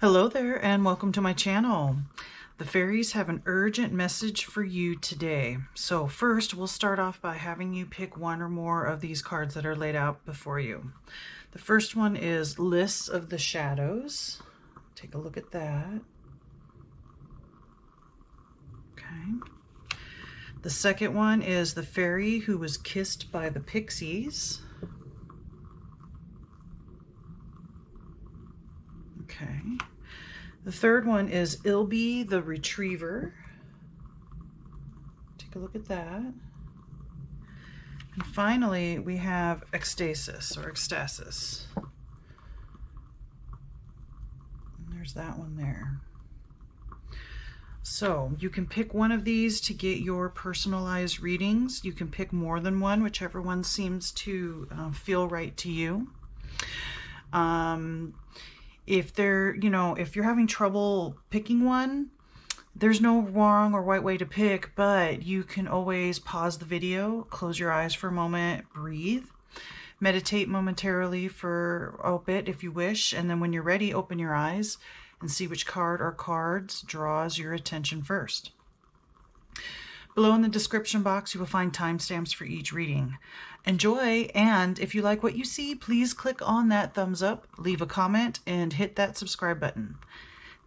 Hello there and welcome to my channel. The fairies have an urgent message for you today. So first we'll start off by having you pick one or more of these cards that are laid out before you. The first one is Lists of the Shadows. Take a look at that. Okay. The second one is The Fairy Who Was Kissed by the Pixies. Okay. The third one is Ilbe the Retriever. Take a look at that. And finally, we have Ekstasis or Ekstasis. And there's that one there. So you can pick one of these to get your personalized readings. You can pick more than one, whichever one seems to feel right to you. If you're having trouble picking one, there's no wrong or right way to pick, but you can always pause the video, close your eyes for a moment, breathe, meditate momentarily for a bit if you wish, and then when you're ready, open your eyes and see which card or cards draws your attention first. Below in the description box, you will find timestamps for each reading. Enjoy, and if you like what you see, please click on that thumbs up, leave a comment, and hit that subscribe button.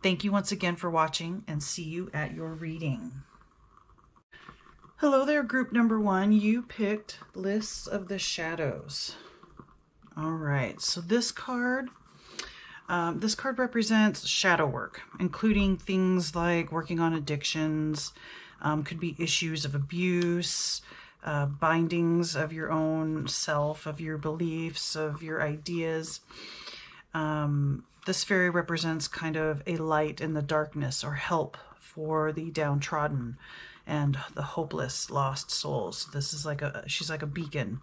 Thank you once again for watching, and see you at your reading. Hello there, group number one. You picked Lists of the Shadows. All right, so this card represents shadow work, including things like working on addictions, could be issues of abuse, bindings of your own self, of your beliefs, of your ideas. This fairy represents kind of a light in the darkness, or help for the downtrodden and the hopeless lost souls. This is she's like a beacon.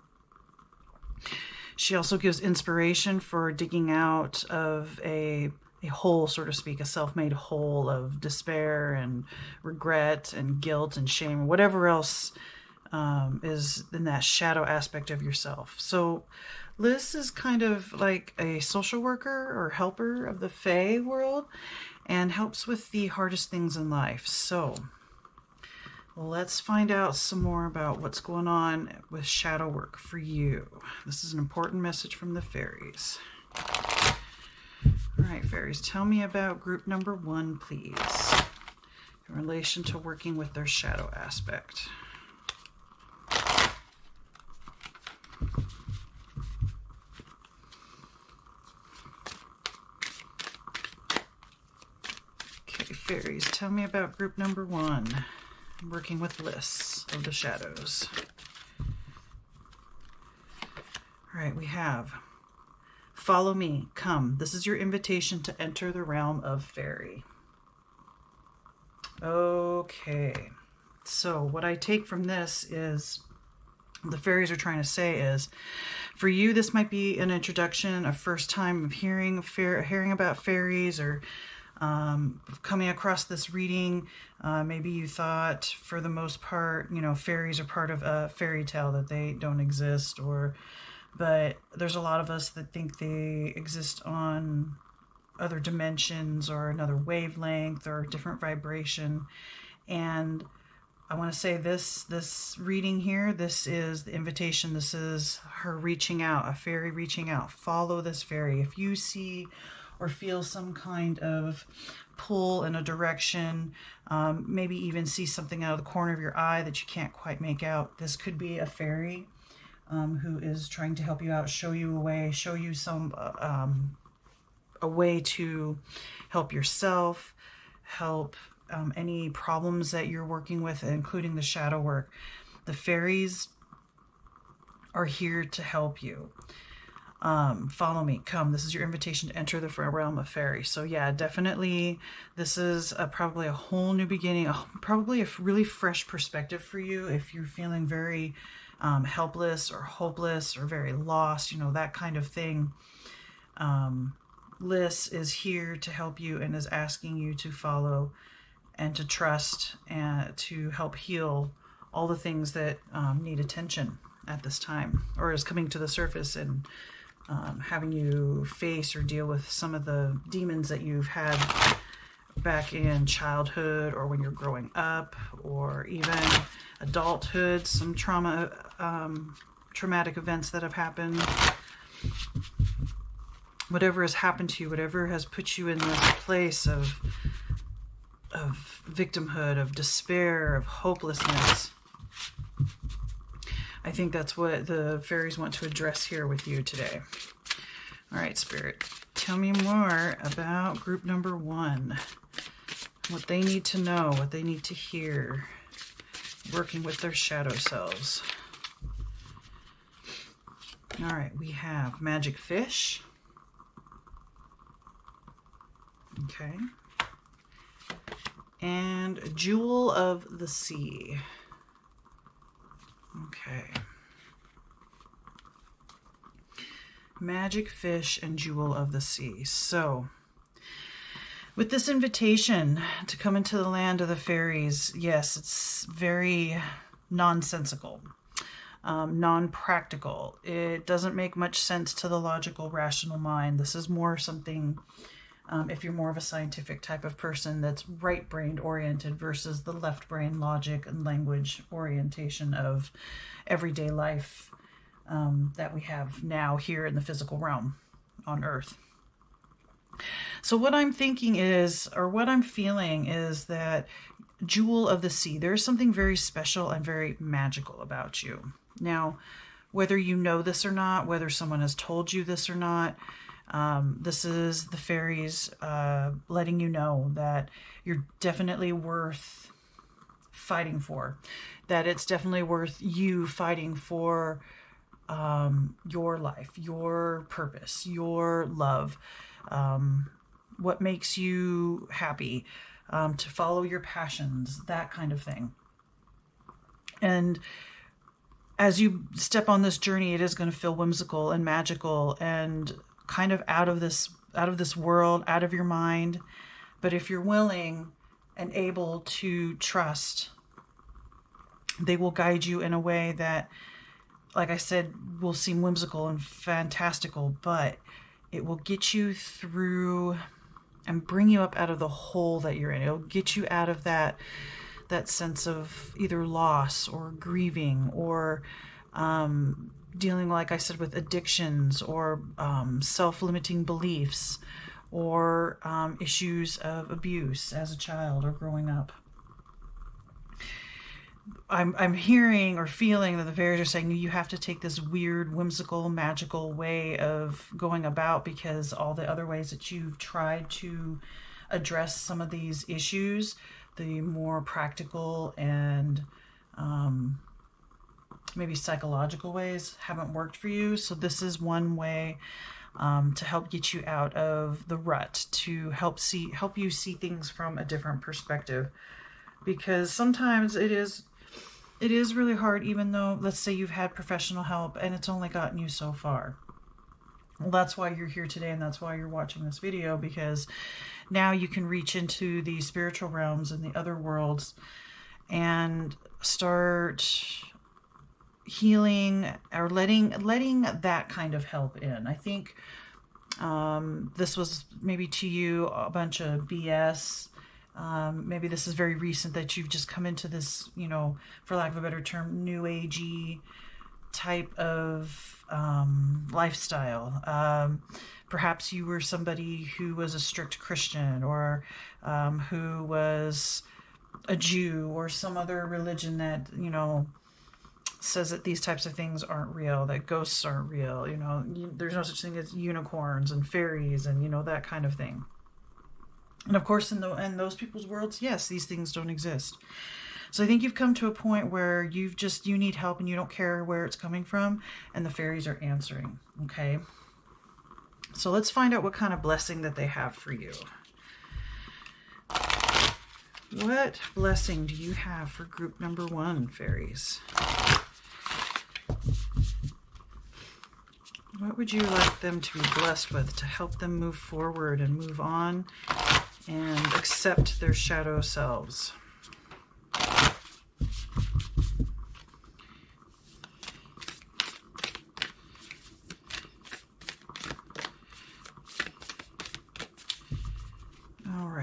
She also gives inspiration for digging out of a hole, so to speak, a self-made hole of despair and regret and guilt and shame, whatever else is in that shadow aspect of yourself. So Liz is kind of like a social worker or helper of the Fae world and helps with the hardest things in life. So let's find out some more about what's going on with shadow work for you. This is an important message from the fairies. All right, fairies, tell me about group number one, please, in relation to working with their shadow aspect. Okay, fairies, tell me about group number one, working with Lists of the Shadows. All right, we have Follow me, come. This is your invitation to enter the realm of Fairy. Okay, so what I take from this is, the fairies are trying to say is, for you, this might be an introduction, a first time of hearing about fairies, or coming across this reading. Maybe you thought, for the most part, fairies are part of a fairy tale, that they don't exist, but there's a lot of us that think they exist on other dimensions or another wavelength or different vibration. And I want to say this reading here, this is the invitation. This is her reaching out, a fairy reaching out. Follow this fairy. If you see or feel some kind of pull in a direction, maybe even see something out of the corner of your eye that you can't quite make out, this could be a fairy who is trying to help you out, show you a way, show you a way to help yourself, help any problems that you're working with, including the shadow work. The fairies are here to help you. Follow me, come. This is your invitation to enter the realm of Fairy. So yeah, definitely this is probably a whole new beginning, probably a really fresh perspective for you if you're feeling very helpless or hopeless or very lost, that kind of thing. Liz is here to help you and is asking you to follow and to trust and to help heal all the things that need attention at this time, or is coming to the surface and having you face or deal with some of the demons that you've had back in childhood or when you're growing up, or even adulthood, some traumatic events that have happened. Whatever has happened to you, whatever has put you in this place of victimhood, of despair, of hopelessness. I think that's what the fairies want to address here with you today. All right, Spirit, tell me more about group number 1. What they need to know, what they need to hear, working with their shadow selves. All right, we have magic fish. Okay. And jewel of the sea. Okay. Magic fish and jewel of the sea. So, with this invitation to come into the land of the fairies, yes, it's very nonsensical, non-practical. It doesn't make much sense to the logical, rational mind. This is more something, if you're more of a scientific type of person, that's right-brained oriented versus the left-brain logic and language orientation of everyday life that we have now here in the physical realm on Earth. So what I'm thinking is, or what I'm feeling is that jewel of the sea, there's something very special and very magical about you. Now, whether you know this or not, whether someone has told you this or not, this is the fairies letting you know that you're definitely worth fighting for, that it's definitely worth you fighting for your life, your purpose, your love, what makes you happy, to follow your passions, that kind of thing. And as you step on this journey, it is going to feel whimsical and magical and kind of out of this world, out of your mind. But if you're willing and able to trust, they will guide you in a way that, like I said, will seem whimsical and fantastical, but it will get you through and bring you up out of the hole that you're in. It'll get you out of that sense of either loss or grieving or dealing, like I said, with addictions or self-limiting beliefs or issues of abuse as a child or growing up. I'm hearing or feeling that the fairies are saying you have to take this weird, whimsical, magical way of going about, because all the other ways that you've tried to address some of these issues, the more practical and maybe psychological ways, haven't worked for you. So this is one way to help get you out of the rut, to help you see things from a different perspective, because sometimes it is really hard, even though, let's say you've had professional help and it's only gotten you so far. Well, that's why you're here today, and that's why you're watching this video, because now you can reach into the spiritual realms and the other worlds and start healing or letting that kind of help in. I think this was maybe to you a bunch of BS. Maybe this is very recent that you've just come into this, for lack of a better term, new agey type of lifestyle. Perhaps you were somebody who was a strict Christian, or who was a Jew, or some other religion that, says that these types of things aren't real, that ghosts aren't real, there's no such thing as unicorns and fairies and, that kind of thing. And of course, in those people's worlds, yes, these things don't exist. So I think you've come to a point where you need help and you don't care where it's coming from, and the fairies are answering, okay? So let's find out what kind of blessing that they have for you. What blessing do you have for group number 1, fairies? What would you like them to be blessed with to help them move forward and move on and accept their shadow selves?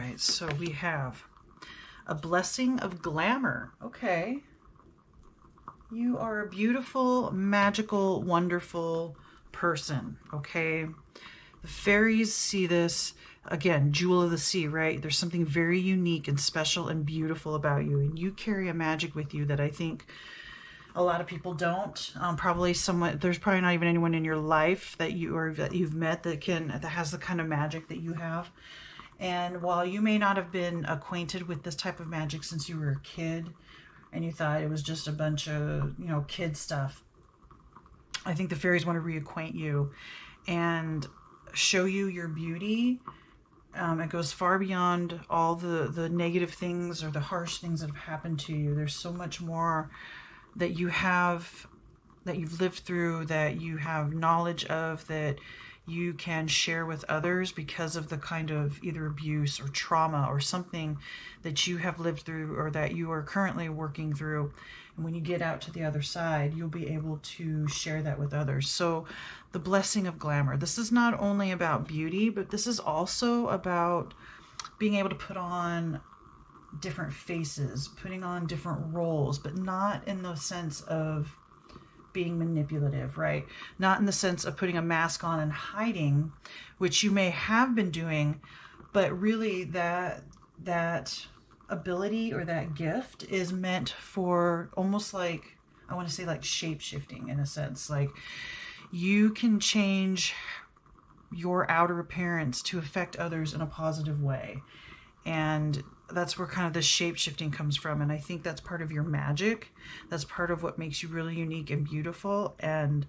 right, so we have a blessing of glamour. Okay. You are a beautiful, magical, wonderful person, okay? The fairies see this, again, jewel of the sea, right? There's something very unique and special and beautiful about you, and you carry a magic with you that I think a lot of people don't. Probably someone, there's probably not even anyone in your life that you've met that has the kind of magic that you have. And while you may not have been acquainted with this type of magic since you were a kid, and you thought it was just a bunch of, kid stuff, I think the fairies want to reacquaint you and show you your beauty. It goes far beyond all the negative things or the harsh things that have happened to you. There's so much more that you have, that you've lived through, that you have knowledge of, that you can share with others because of the kind of either abuse or trauma or something that you have lived through or that you are currently working through. And when you get out to the other side, you'll be able to share that with others. So the blessing of glamour. This is not only about beauty, but this is also about being able to put on different faces, putting on different roles, but not in the sense of being manipulative, right? Not in the sense of putting a mask on and hiding, which you may have been doing, but really that ability or that gift is meant for almost like, I want to say like shape-shifting in a sense. Like you can change your outer appearance to affect others in a positive way. And that's where kind of this shape-shifting comes from. And I think that's part of your magic. That's part of what makes you really unique and beautiful. And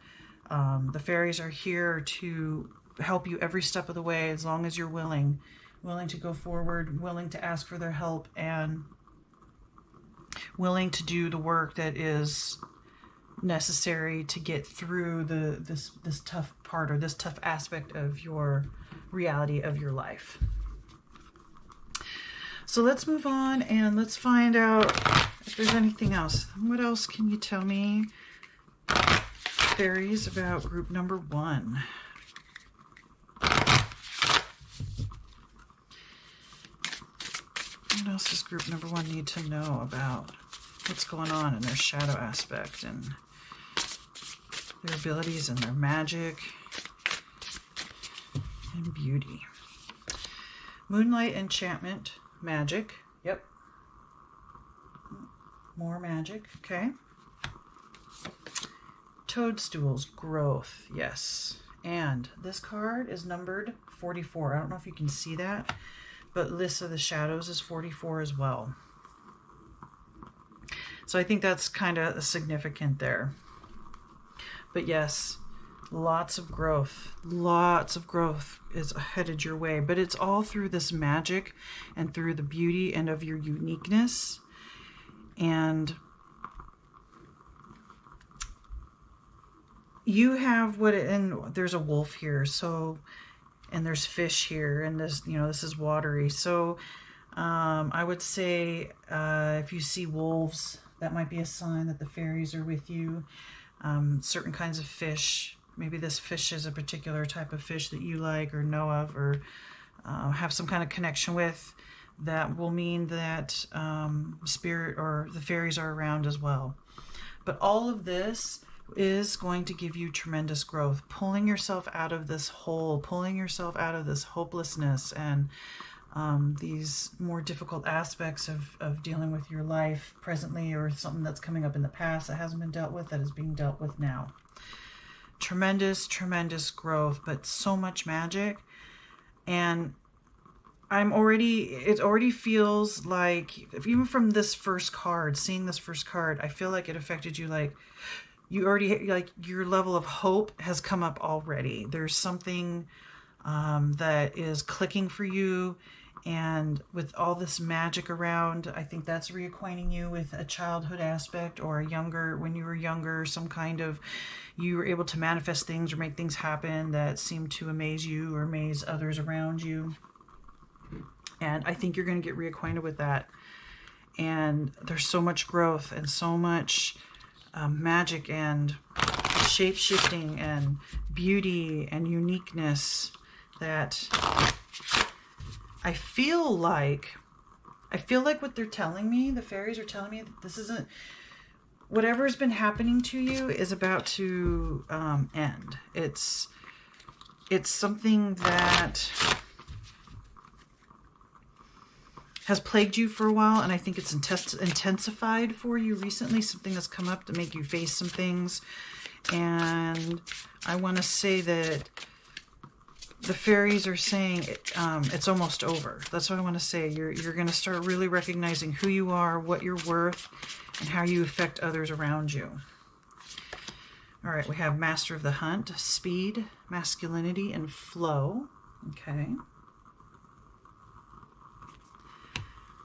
the fairies are here to help you every step of the way, as long as you're willing to go forward, willing to ask for their help, and willing to do the work that is necessary to get through this tough part or this tough aspect of your reality of your life. So let's move on and let's find out if there's anything else. What else can you tell me, fairies, about group number 1? What else does group number 1 need to know about what's going on in their shadow aspect and their abilities and their magic and beauty? Moonlight enchantment. Magic. Yep. More magic. Okay. Toadstools. Growth. Yes. And this card is numbered 44. I don't know if you can see that, but List of the Shadows is 44 as well. So I think that's kind of significant there. But yes, lots of growth is headed your way, but it's all through this magic and through the beauty and of your uniqueness. And you have and there's a wolf here, so, and there's fish here, and this, this is watery. So I would say if you see wolves, that might be a sign that the fairies are with you. Certain kinds of fish. Maybe this fish is a particular type of fish that you like or know of or have some kind of connection with. That will mean that spirit or the fairies are around as well. But all of this is going to give you tremendous growth, pulling yourself out of this hole, pulling yourself out of this hopelessness and these more difficult aspects of dealing with your life presently, or something that's coming up in the past that hasn't been dealt with, that is being dealt with now. Tremendous growth, but so much magic. And it already feels like, even from this first card, seeing this first card, I feel like it affected you. Like you already, like your level of hope has come up already. There's something that is clicking for you. And with all this magic around, I think that's reacquainting you with a childhood aspect or when you were younger, some kind of, you were able to manifest things or make things happen that seemed to amaze you or amaze others around you. And I think you're going to get reacquainted with that. And there's so much growth and so much magic and shape-shifting and beauty and uniqueness that I feel like what they're telling me, the fairies are telling me that this isn't, whatever's been happening to you is about to end. It's something that has plagued you for a while, and I think it's intensified for you recently. Something has come up to make you face some things, and I want to say that the fairies are saying it's almost over. That's what I want to say. You're going to start really recognizing who you are, what you're worth, and how you affect others around you. All right, we have Master of the Hunt, Speed, Masculinity, and Flow. Okay.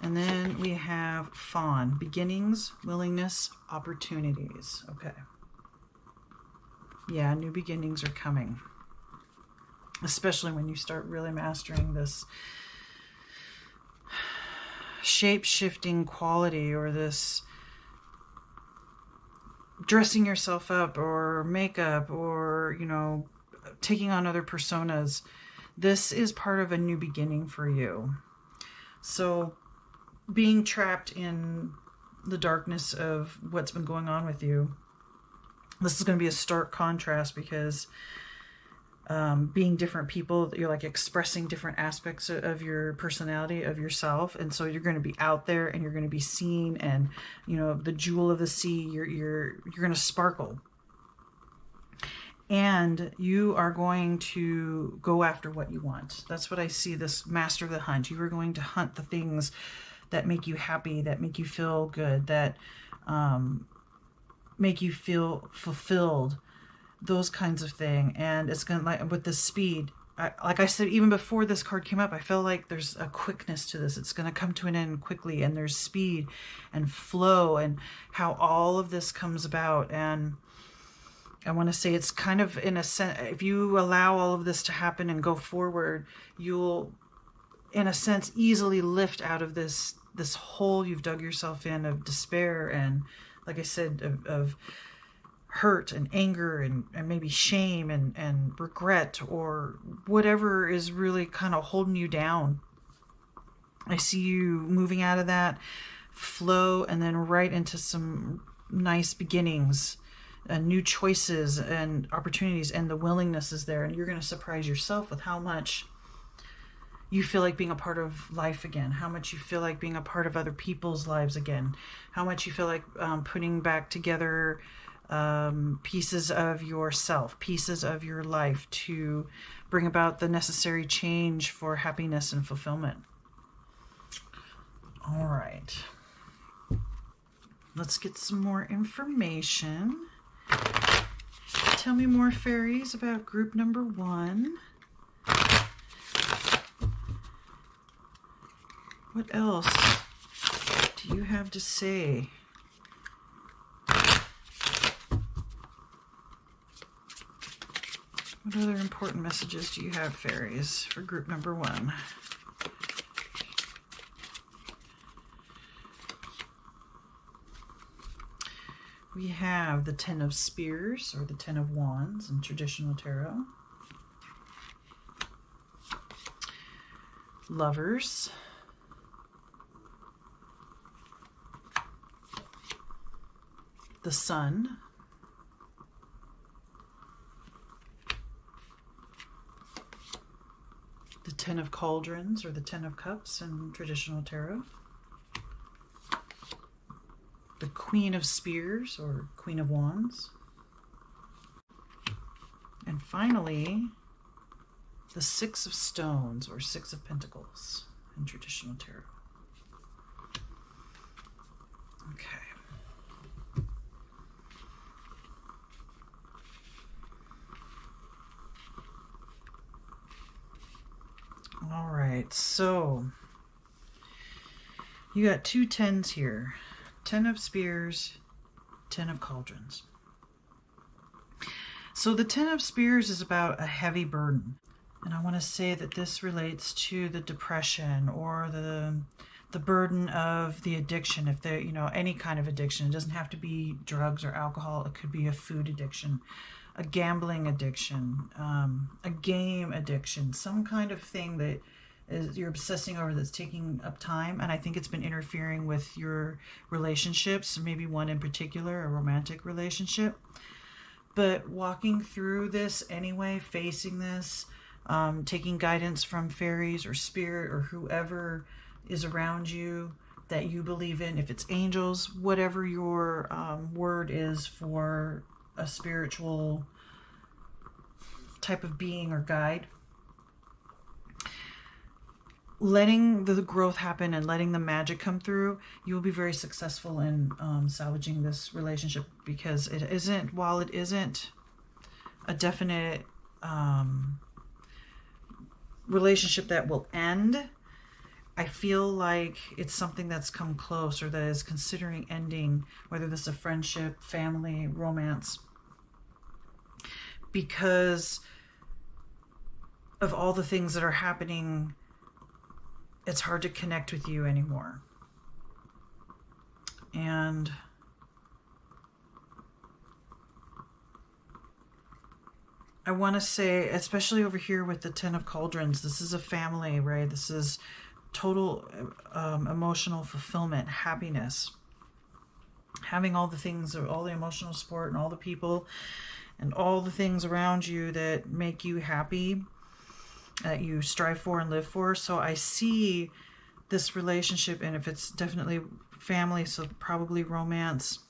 And then we have Fawn, Beginnings, Willingness, Opportunities. Okay. Yeah, new beginnings are coming. Especially when you start really mastering this shape-shifting quality, or this dressing yourself up or makeup, or, you know, taking on other personas. This is part of a new beginning for you. So being trapped in the darkness of what's been going on with you, this is going to be a stark contrast, because being different people, you're like expressing different aspects of your personality, of yourself, and so you're going to be out there and you're going to be seen, and, you know, the jewel of the sea, you're going to sparkle, and you are going to go after what you want. That's what I see, this Master of the Hunt. You are going to hunt the things that make you happy, that make you feel good, that make you feel fulfilled, those kinds of thing. And it's going to, like with the speed, like I said, even before this card came up, I feel like there's a quickness to this. It's going to come to an end quickly, and there's speed and flow, and how all of this comes about. And I want to say it's kind of, in a sense, if you allow all of this to happen and go forward, you'll, in a sense, easily lift out of this hole you've dug yourself in of despair, and, like I said, of hurt and anger and maybe shame and regret, or whatever is really kind of holding you down. I see you moving out of that flow and then right into some nice beginnings, new choices and opportunities, and the willingness is there, and you're going to surprise yourself with how much you feel like being a part of life again, how much you feel like being a part of other people's lives again, how much you feel like putting back together pieces of yourself, pieces of your life, to bring about the necessary change for happiness and fulfillment. All right. Let's get some more information. Tell me more, fairies, about group number 1. What else do you have to say? What other important messages do you have, fairies, for group number 1? We have the 10 of Spears, or the 10 of Wands in traditional tarot. Lovers. The Sun. The 10 of Cauldrons, or the 10 of Cups in traditional tarot. The Queen of Spears, or Queen of Wands. And finally, the 6 of Stones, or 6 of Pentacles in traditional tarot. Okay. All right, so you got 2 10s here. 10 of Spears, 10 of Cauldrons. So the 10 of Spears is about a heavy burden. And I want to say that this relates to the depression, or the burden of the addiction. If there, you know, any kind of addiction. It doesn't have to be drugs or alcohol. It could be a food addiction, a gambling addiction, a game addiction, some kind of thing that you're obsessing over that's taking up time, and I think it's been interfering with your relationships, maybe one in particular, a romantic relationship. But walking through this anyway, facing this, taking guidance from fairies or spirit or whoever is around you that you believe in, if it's angels, whatever your word is for a spiritual type of being or guide, letting the growth happen and letting the magic come through, you will be very successful in salvaging this relationship, because it isn't, while it isn't a definite relationship that will end, I feel like it's something that's come close or that is considering ending, whether this is a friendship, family, romance, because of all the things that are happening. It's hard to connect with you anymore. And I want to say, especially over here with the Ten of Cauldrons, this is a family, right? This is total emotional fulfillment, happiness. Having all the things, all the emotional support and all the people and all the things around you that make you happy, that you strive for and live for. So I see this relationship, and if it's definitely family, so probably romance,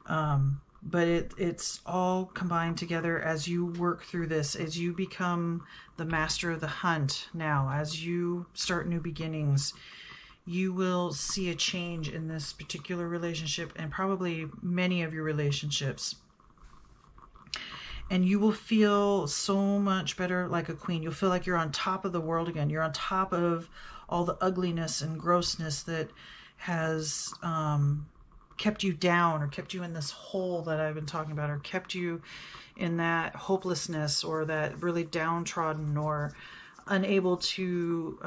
but it's all combined together as you work through this, as you become the master of the hunt. Now, as you start new beginnings, you will see a change in this particular relationship and probably many of your relationships. And you will feel so much better, like a queen. You'll feel like you're on top of the world again. You're on top of all the ugliness and grossness that has kept you down, or kept you in this hole that I've been talking about, or kept you in that hopelessness, or that really downtrodden, or unable to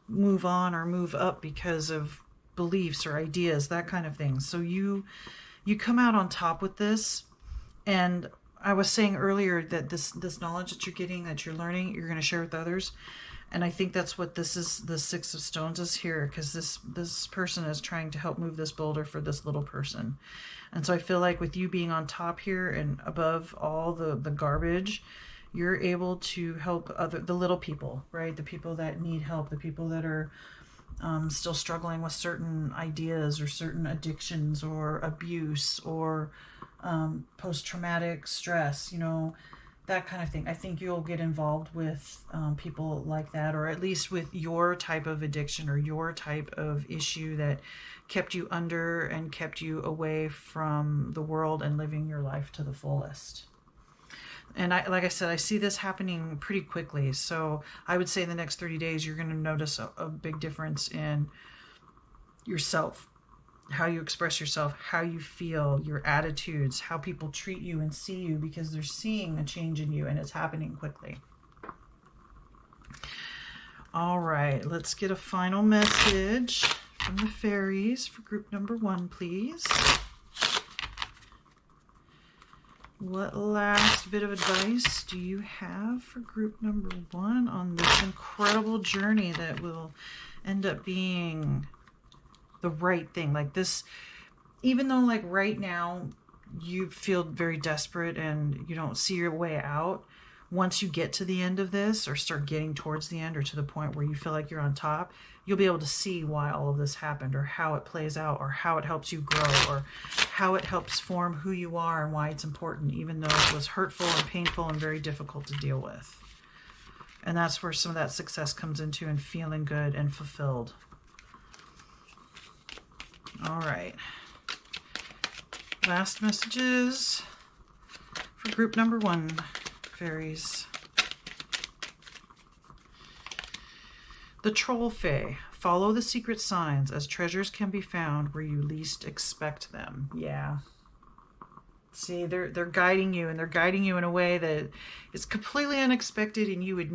move on or move up because of beliefs or ideas, that kind of thing. So you come out on top with this. And I was saying earlier that this knowledge that you're getting, that you're learning, you're going to share with others. And I think that's what this is, the Six of Stones is here, because this person is trying to help move this boulder for this little person. And so I feel like with you being on top here and above all the garbage, you're able to help the little people, right? The people that need help, the people that are still struggling with certain ideas or certain addictions or abuse or post-traumatic stress, that kind of thing. I think you'll get involved with people like that, or at least with your type of addiction or your type of issue that kept you under and kept you away from the world and living your life to the fullest. And like I said, I see this happening pretty quickly. So I would say in the next 30 days, you're going to notice a big difference in yourself, how you express yourself, how you feel, your attitudes, how people treat you and see you, because they're seeing a change in you and it's happening quickly. All right, let's get a final message from the fairies for group number 1, please. What last bit of advice do you have for group number 1 on this incredible journey that will end up being the right thing? Like this, even though like right now you feel very desperate and you don't see your way out, once you get to the end of this, or start getting towards the end, or to the point where you feel like you're on top, you'll be able to see why all of this happened, or how it plays out, or how it helps you grow, or how it helps form who you are and why it's important, even though it was hurtful and painful and very difficult to deal with. And that's where some of that success comes into, and feeling good and fulfilled. All right. Last messages for group number 1, fairies. The Troll Fae. Follow the secret signs, as treasures can be found where you least expect them. Yeah. See, they're guiding you, and they're guiding you in a way that is completely unexpected, and you would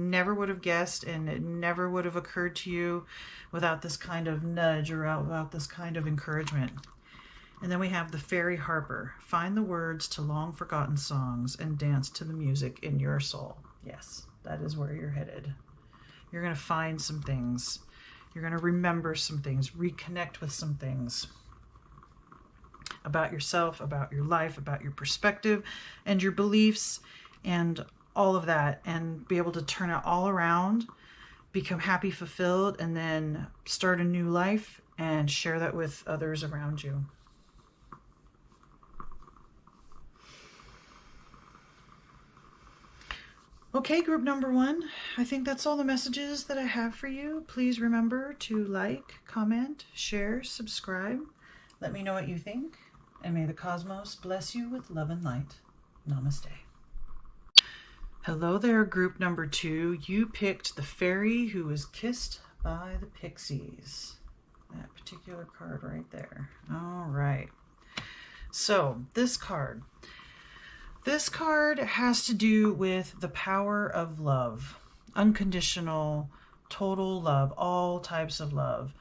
have guessed, and it never would have occurred to you without this kind of nudge, or without this kind of encouragement. And then we have the Fairy Harper. Find the words to long-forgotten songs and dance to the music in your soul. Yes, that is where you're headed. You're going to find some things. You're going to remember some things, reconnect with some things about yourself, about your life, about your perspective and your beliefs and all of that, and be able to turn it all around, become happy, fulfilled, and then start a new life and share that with others around you. Okay, group number 1, I think that's all the messages that I have for you. Please remember to like, comment, share, subscribe. Let me know what you think, and may the cosmos bless you with love and light. Namaste. Hello there, group number 2. You picked the fairy who was kissed by the Pixies. That particular card right there. All right. So this card has to do with the power of love. Unconditional, total love, all types of love.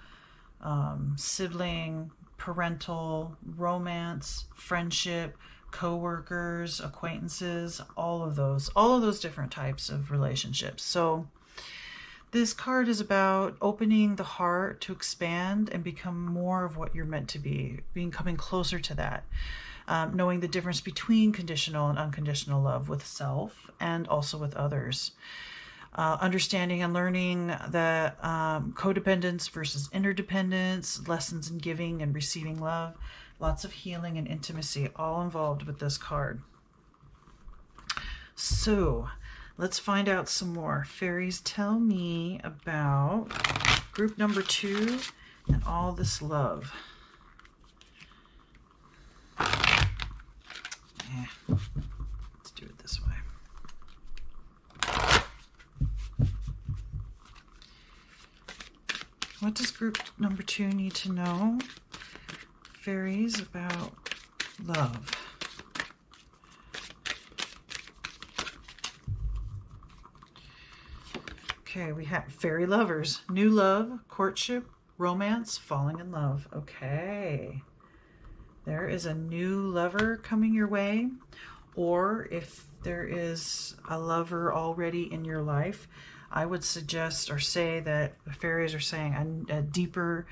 Sibling, parental, romance, friendship, co-workers, acquaintances, all of those different types of relationships. So this card is about opening the heart to expand and become more of what you're meant to be, coming closer to that. Knowing the difference between conditional and unconditional love with self and also with others. Understanding and learning that codependence versus interdependence, lessons in giving and receiving love, lots of healing and intimacy, all involved with this card. So let's find out some more. Fairies, tell me about group number 2 and all this love. Let's do it this way. What does group number 2 need to know, fairies, about love? Okay, we have fairy lovers, new love, courtship, romance, falling in love. Okay. There is a new lover coming your way, or if there is a lover already in your life, I would suggest or say that the fairies are saying a deeper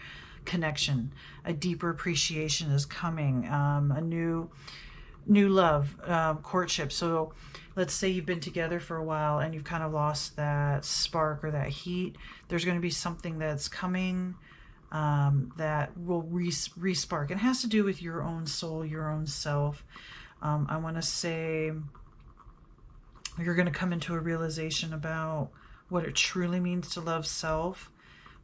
connection, a deeper appreciation is coming, a new love, courtship. So let's say you've been together for a while and you've kind of lost that spark or that heat. There's going to be something that's coming that will re-spark. It has to do with your own soul, your own self. I want to say you're going to come into a realization about what it truly means to love self,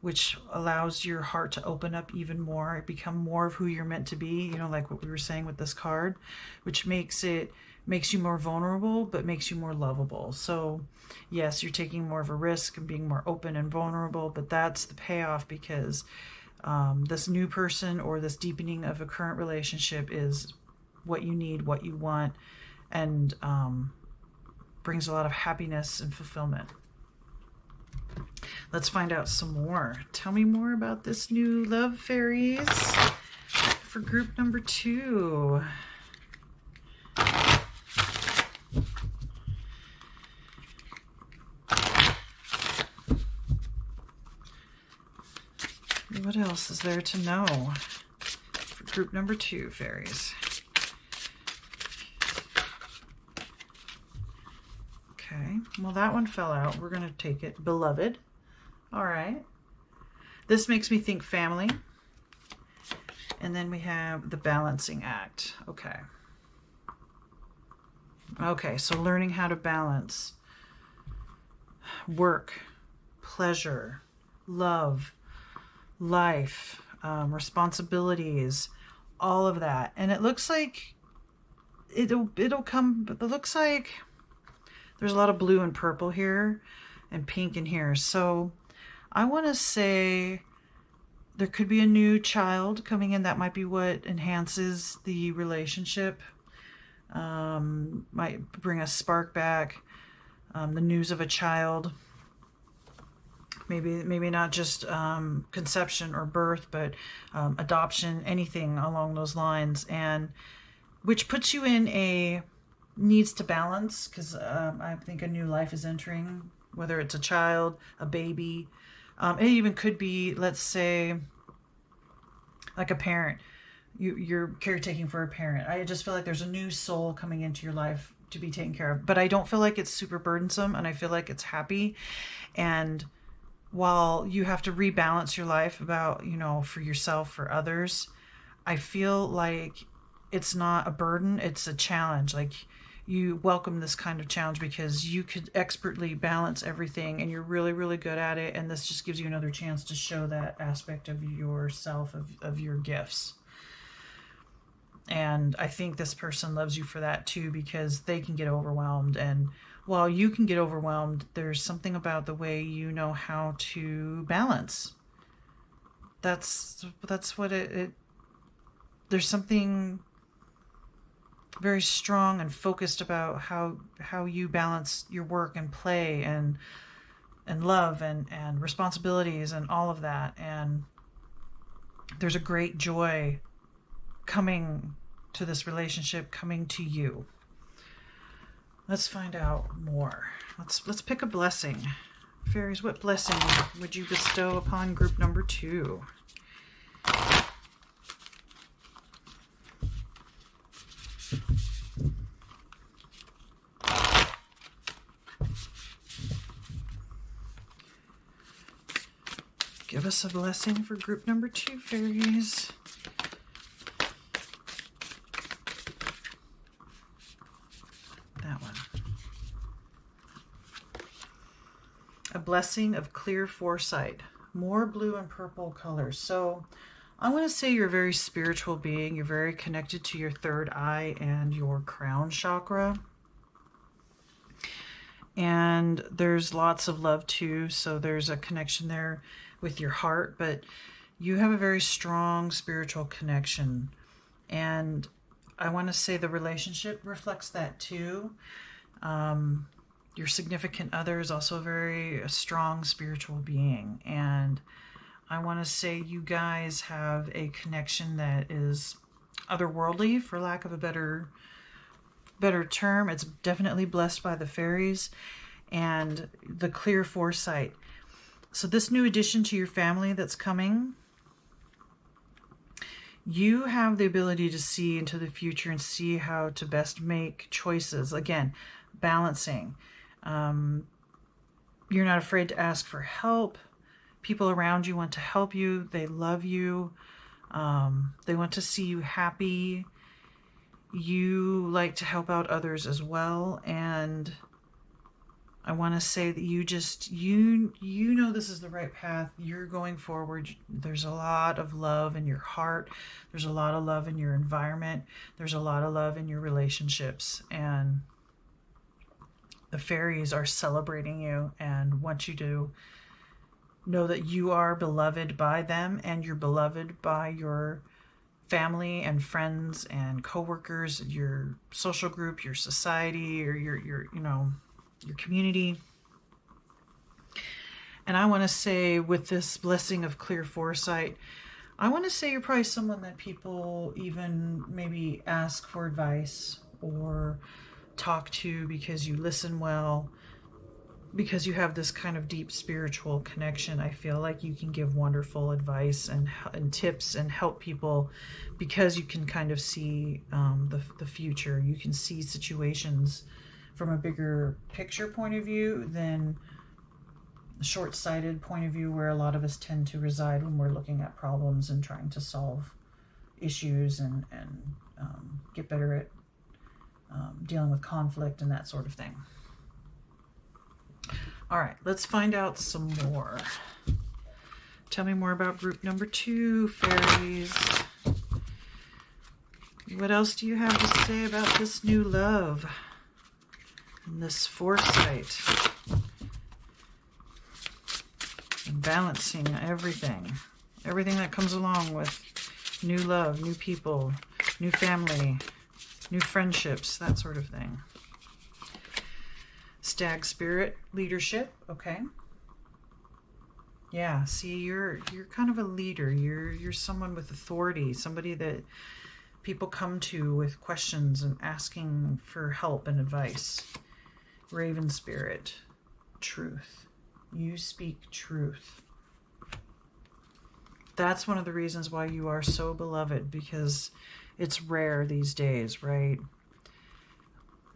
which allows your heart to open up even more, become more of who you're meant to be, you know, like what we were saying with this card, which makes you more vulnerable, but makes you more lovable. So yes, you're taking more of a risk and being more open and vulnerable, but that's the payoff, because this new person or this deepening of a current relationship is what you need, what you want, and brings a lot of happiness and fulfillment. Let's find out some more. Tell me more about this new love, fairies, for group number 2. What else is there to know for group number 2, fairies? Okay, well, that one fell out. We're going to take it. Beloved. All right. This makes me think family. And then we have the balancing act. Okay. Okay, so learning how to balance work, pleasure, love, life, responsibilities, all of that. And it looks like it'll come, but it looks like there's a lot of blue and purple here and pink in here. So I want to say there could be a new child coming in. That might be what enhances the relationship. Might bring a spark back. The news of a child. Maybe not just conception or birth, but adoption, anything along those lines. And which puts you in a needs to balance, because I think a new life is entering whether it's a child, a baby. It even could be, let's say, like a parent. You're caretaking for a parent. I just feel like there's a new soul coming into your life to be taken care of. But I don't feel like it's super burdensome, and I feel like it's happy. And while you have to rebalance your life about, for yourself, for others, I feel like it's not a burden, it's a challenge. Like, you welcome this kind of challenge because you could expertly balance everything and you're really, really good at it. And this just gives you another chance to show that aspect of yourself, of your gifts. And I think this person loves you for that too, because they can get overwhelmed. And while you can get overwhelmed, there's something about the way you know how to balance. That's what it there's something very strong and focused about how you balance your work and play and love and responsibilities and all of that. And there's a great joy coming to this relationship, coming to you. Let's find out more. Let's pick a blessing. Fairies, what blessing would you bestow upon group number 2? Give us a blessing for group number 2, fairies. That one. A blessing of clear foresight. More blue and purple colors. So I want to say you're a very spiritual being. You're very connected to your third eye and your crown chakra. And there's lots of love too. So there's a connection there with your heart, but you have a very strong spiritual connection. And I want to say the relationship reflects that too. Your significant other is also a very strong spiritual being. And I want to say you guys have a connection that is otherworldly, for lack of a better term. It's definitely blessed by the fairies and the clear foresight. So this new addition to your family that's coming, you have the ability to see into the future and see how to best make choices. Again, balancing. You're not afraid to ask for help. People around you want to help you. They love you. They want to see you happy. You like to help out others as well. And I want to say that you know this is the right path. You're going forward. There's a lot of love in your heart. There's a lot of love in your environment. There's a lot of love in your relationships. And the fairies are celebrating you and want you to know that you are beloved by them and you're beloved by your family and friends and coworkers, your social group, your society, or your community. And I want to say, with this blessing of clear foresight, I want to say you're probably someone that people even maybe ask for advice or talk to because you listen well, because you have this kind of deep spiritual connection. I feel like you can give wonderful advice and tips and help people because you can kind of see the future. You can see situations from a bigger picture point of view than a short-sighted point of view where a lot of us tend to reside when we're looking at problems and trying to solve issues and get better at dealing with conflict and that sort of thing. All right, let's find out some more. Tell me more about group number 2, fairies. What else do you have to say about this new love and this foresight and balancing everything that comes along with new love, new people, new family, new friendships, that sort of thing? Stag spirit, leadership, okay. Yeah, see, you're kind of a leader. You're someone with authority, somebody that people come to with questions and asking for help and advice. Raven spirit. truth. You speak truth. That's one of the reasons why you are so beloved, because it's rare these days, right?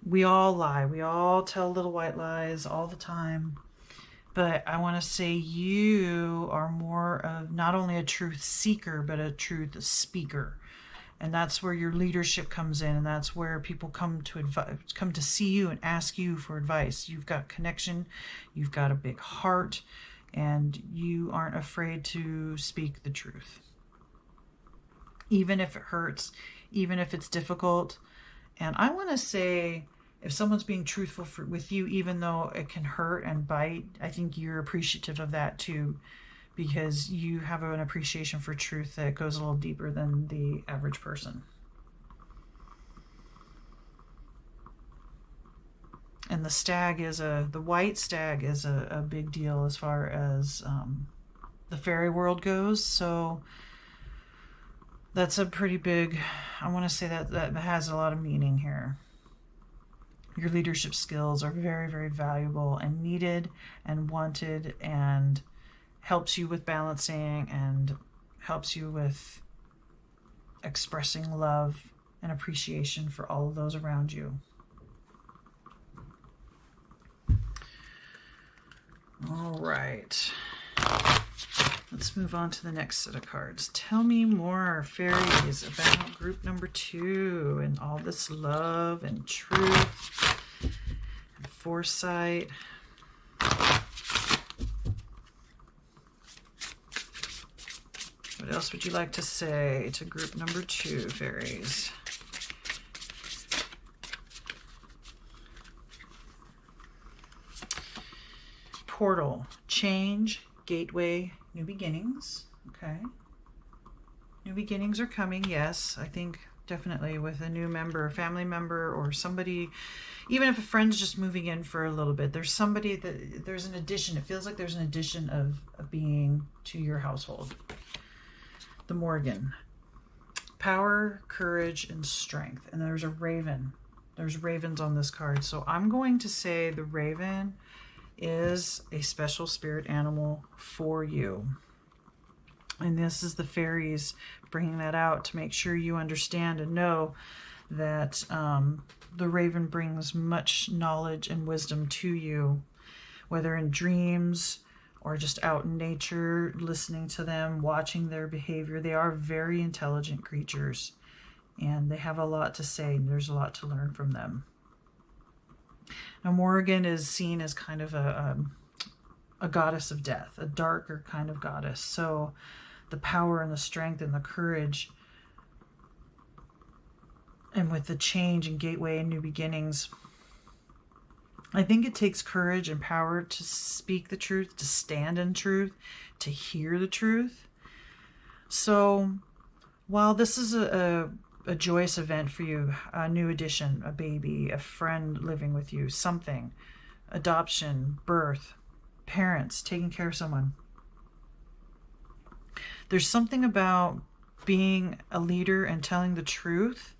We all lie. We all tell little white lies all the time. But I want to say you are more of not only a truth seeker, but a truth speaker. And that's where your leadership comes in, and that's where people come to see you and ask you for advice. You've got connection, you've got a big heart, and you aren't afraid to speak the truth. Even if it hurts, even if it's difficult. And I want to say, if someone's being truthful with you, even though it can hurt and bite, I think you're appreciative of that too, because you have an appreciation for truth that goes a little deeper than the average person. And the white stag is a big deal as far as the fairy world goes. So that's a pretty big, I want to say that has a lot of meaning here. Your leadership skills are very, very valuable and needed and wanted, and helps you with balancing and helps you with expressing love and appreciation for all of those around you. All right. Let's move on to the next set of cards. Tell me more, fairies, about group number 2 and all this love and truth and foresight. What else would you like to say to group number 2, fairies? Portal, change, gateway, new beginnings. Okay. New beginnings are coming, yes. I think definitely with a new member, a family member, or somebody, even if a friend's just moving in for a little bit, there's somebody there's an addition. It feels like there's an addition of being to your household. The Morgan. Power, courage, and strength. And there's a raven. There's ravens on this card. So I'm going to say the raven is a special spirit animal for you. And this is the fairies bringing that out to make sure you understand and know that the raven brings much knowledge and wisdom to you, whether in dreams or just out in nature, listening to them, watching their behavior. They are very intelligent creatures, and they have a lot to say, and there's a lot to learn from them. Now, Morgan is seen as kind of a goddess of death, a darker kind of goddess. So the power and the strength and the courage, and with the change and gateway and new beginnings, I think it takes courage and power to speak the truth, to stand in truth, to hear the truth. So while this is a joyous event for you, a new addition, a baby, a friend living with you, something, adoption, birth, parents, taking care of someone, there's something about being a leader and telling the truth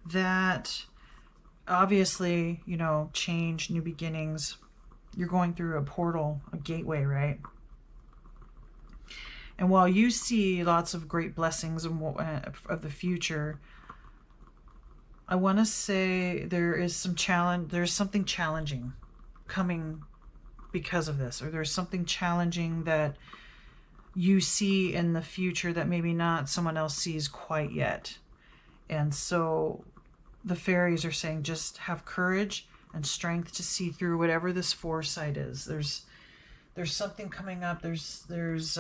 that obviously, you know, change, new beginnings, you're going through a portal, a gateway, right? And while you see lots of great blessings of the future, I want to say there's something challenging coming because of this, or there's something challenging that you see in the future that maybe not someone else sees quite yet. And so the fairies are saying just have courage and strength to see through whatever this foresight is. There's something coming up. There's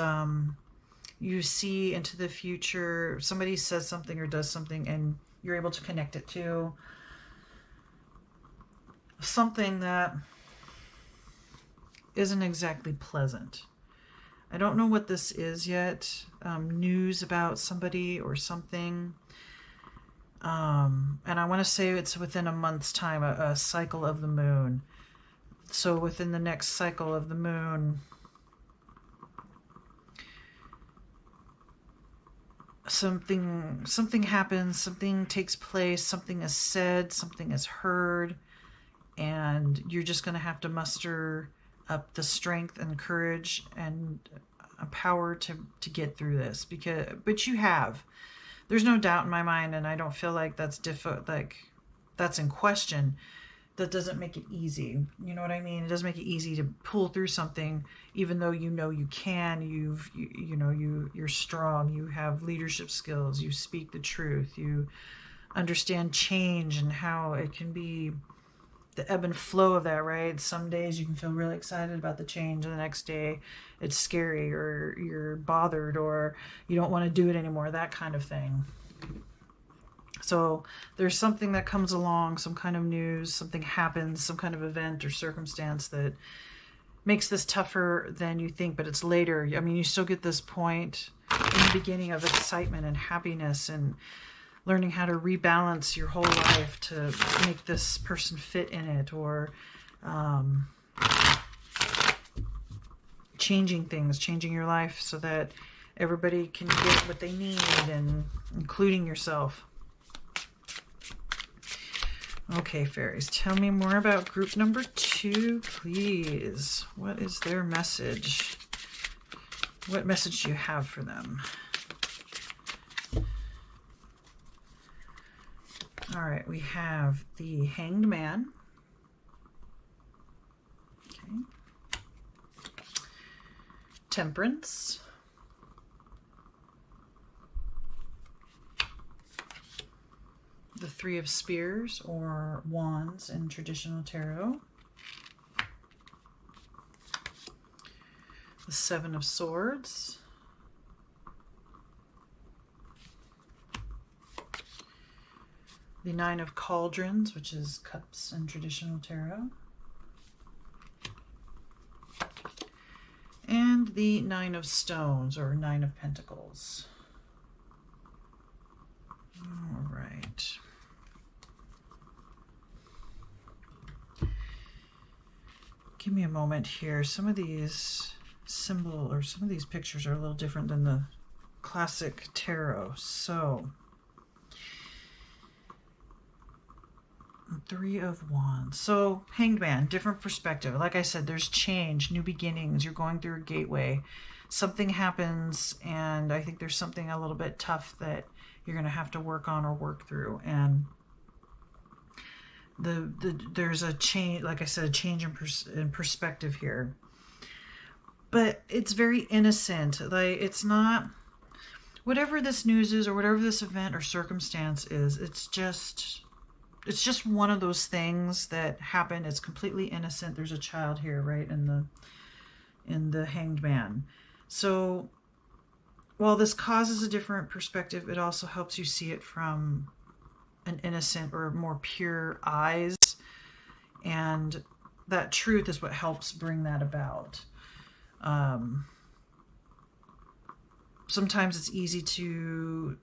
you see into the future, somebody says something or does something, and you're able to connect it to something that isn't exactly pleasant. I don't know what this is yet. News about somebody or something. And I want to say it's within a month's time, a cycle of the moon. So within the next cycle of the moon, something happens, something takes place, something is said, something is heard, and you're just going to have to muster up the strength and courage and a power to get through this, but you have. There's no doubt in my mind, and I don't feel like that's that's in question. That doesn't make it easy. You know what I mean? It doesn't make it easy to pull through something, even though you know you can. You're strong. You have leadership skills. You speak the truth. You understand change and how it can be the ebb and flow of that, right? Some days you can feel really excited about the change, and the next day it's scary, or you're bothered, or you don't want to do it anymore, that kind of thing. So there's something that comes along, some kind of news, something happens, some kind of event or circumstance that makes this tougher than you think, but it's later. I mean, you still get this point in the beginning of excitement and happiness and learning how to rebalance your whole life to make this person fit in it, or changing things, changing your life so that everybody can get what they need, and including yourself. Okay, fairies, tell me more about group number 2, please. What is their message? What message do you have for them? All right, we have the Hanged Man. Okay. Temperance. The Three of Spears, or Wands in traditional tarot. The Seven of Swords. The Nine of Cauldrons, which is cups in traditional tarot. And the Nine of Stones, or Nine of Pentacles. All right. Give me a moment here. Some of these some of these pictures are a little different than the classic tarot. So, Three of Wands. So, Hanged Man, different perspective. Like I said, there's change, new beginnings. You're going through a gateway. Something happens, and I think there's something a little bit tough that you're going to have to work on or work through. And there's a change, like I said, a change in perspective here. But it's very innocent. Like, it's not, whatever this news is or whatever this event or circumstance is, it's just one of those things that happen. It's completely innocent. There's a child here, right, in the Hanged Man. So while this causes a different perspective, it also helps you see it from an innocent or more pure eyes. And that truth is what helps bring that about. Sometimes it's easy to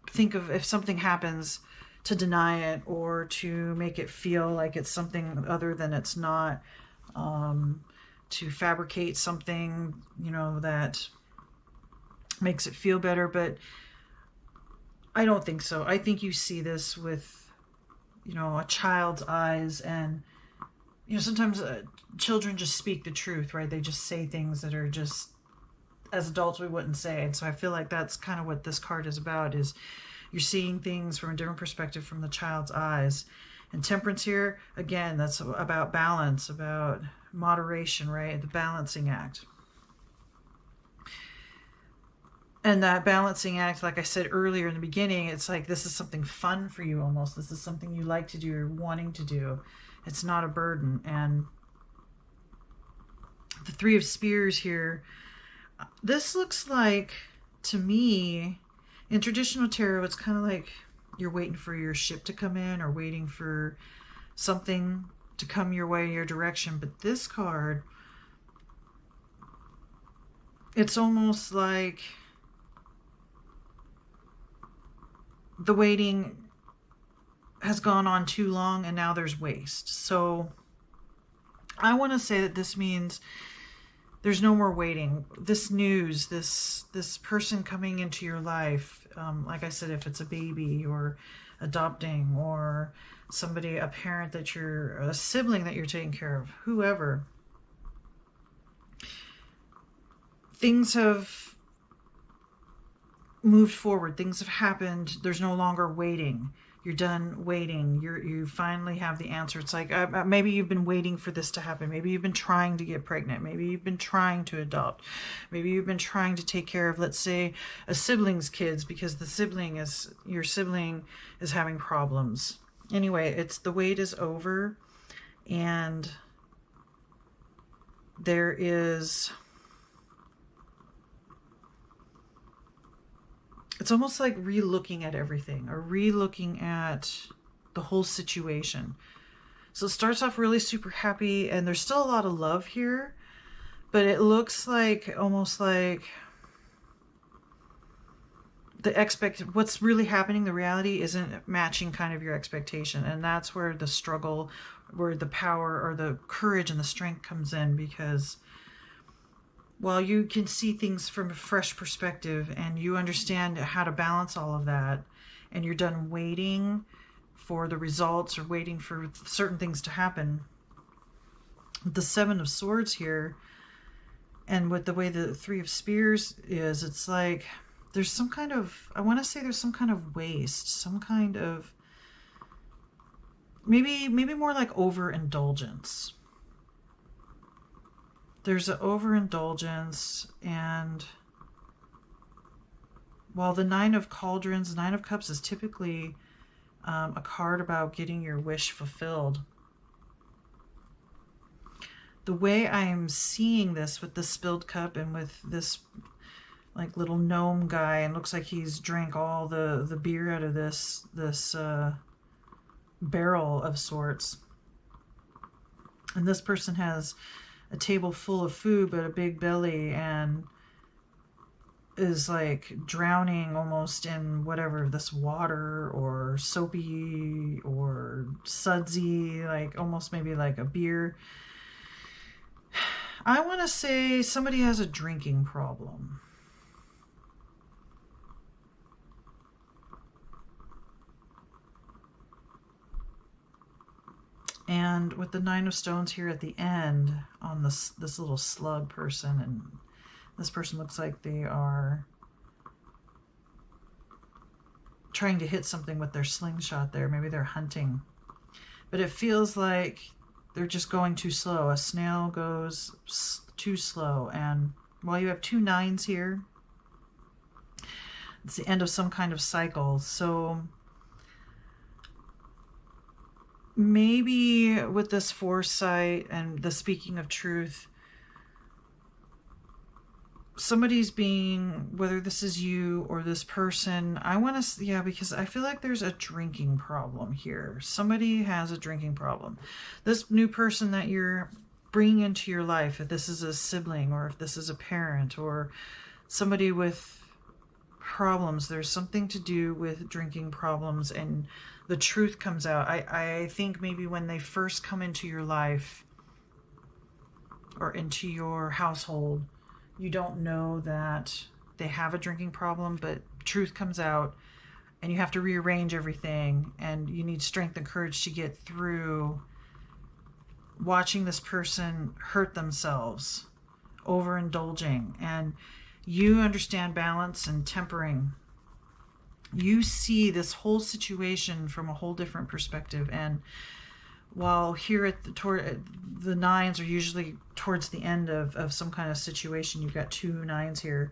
think of, if something happens, to deny it or to make it feel like it's something other than it's not, to fabricate something, that makes it feel better. But I don't think so. I think you see this with, a child's eyes, and, sometimes children just speak the truth, right? They just say things that are just, as adults, we wouldn't say. And so I feel like that's kind of what this card is about, is you're seeing things from a different perspective from the child's eyes. And Temperance here, again, that's about balance, about moderation, right? The balancing act. And that balancing act, like I said earlier in the beginning, it's like this is something fun for you almost. This is something you like to do or wanting to do. It's not a burden. And the Three of Spears here, this looks like, to me, in traditional tarot, it's kind of like you're waiting for your ship to come in or waiting for something to come your way, your direction. But this card, it's almost like the waiting has gone on too long and now there's waste. So I want to say that this means there's no more waiting. This news, this person coming into your life, like I said, if it's a baby or adopting, or somebody, a parent that you're, a sibling that you're taking care of, whoever. Things have moved forward. Things have happened. There's no longer waiting. You're done waiting. You finally have the answer. It's like maybe you've been waiting for this to happen. Maybe you've been trying to get pregnant. Maybe you've been trying to adopt. Maybe you've been trying to take care of, let's say, a sibling's kids, because your sibling is having problems. Anyway, it's the wait is over, and there is... It's almost like re-looking at everything, or re-looking at the whole situation. So it starts off really super happy, and there's still a lot of love here, but it looks like almost like what's really happening, the reality isn't matching kind of your expectation. And that's where the struggle, where the power or the courage and the strength comes in, because while you can see things from a fresh perspective and you understand how to balance all of that, and you're done waiting for the results or waiting for certain things to happen, the Seven of Swords here, and with the way the Three of Spears is, it's like there's some kind of, I want to say there's some kind of waste, some kind of, maybe more like overindulgence. There's an overindulgence, and while the Nine of Cauldrons, Nine of Cups is typically a card about getting your wish fulfilled, the way I'm seeing this with the spilled cup and with this like little gnome guy, and looks like he's drank all the beer out of this barrel of sorts, and this person has a table full of food but a big belly, and is like drowning almost in whatever, this water or soapy or sudsy, like almost maybe like a beer. I want to say somebody has a drinking problem. And with the Nine of Stones here at the end on this little slug person, and this person looks like they are trying to hit something with their slingshot there. Maybe they're hunting. But it feels like they're just going too slow. A snail goes too slow. And while you have two nines here, it's the end of some kind of cycle. So maybe with this foresight and the speaking of truth, somebody's being, whether this is you or this person, I want to, yeah, because I feel like there's a drinking problem here. Somebody has a drinking problem. This new person that you're bringing into your life, if this is a sibling or if this is a parent or somebody with problems, there's something to do with drinking problems, and the truth comes out. I think maybe when they first come into your life or into your household, you don't know that they have a drinking problem, but truth comes out and you have to rearrange everything, and you need strength and courage to get through watching this person hurt themselves, overindulging, and you understand balance and tempering. You see this whole situation from a whole different perspective. And while here at the nines are usually towards the end of some kind of situation, you've got two nines here,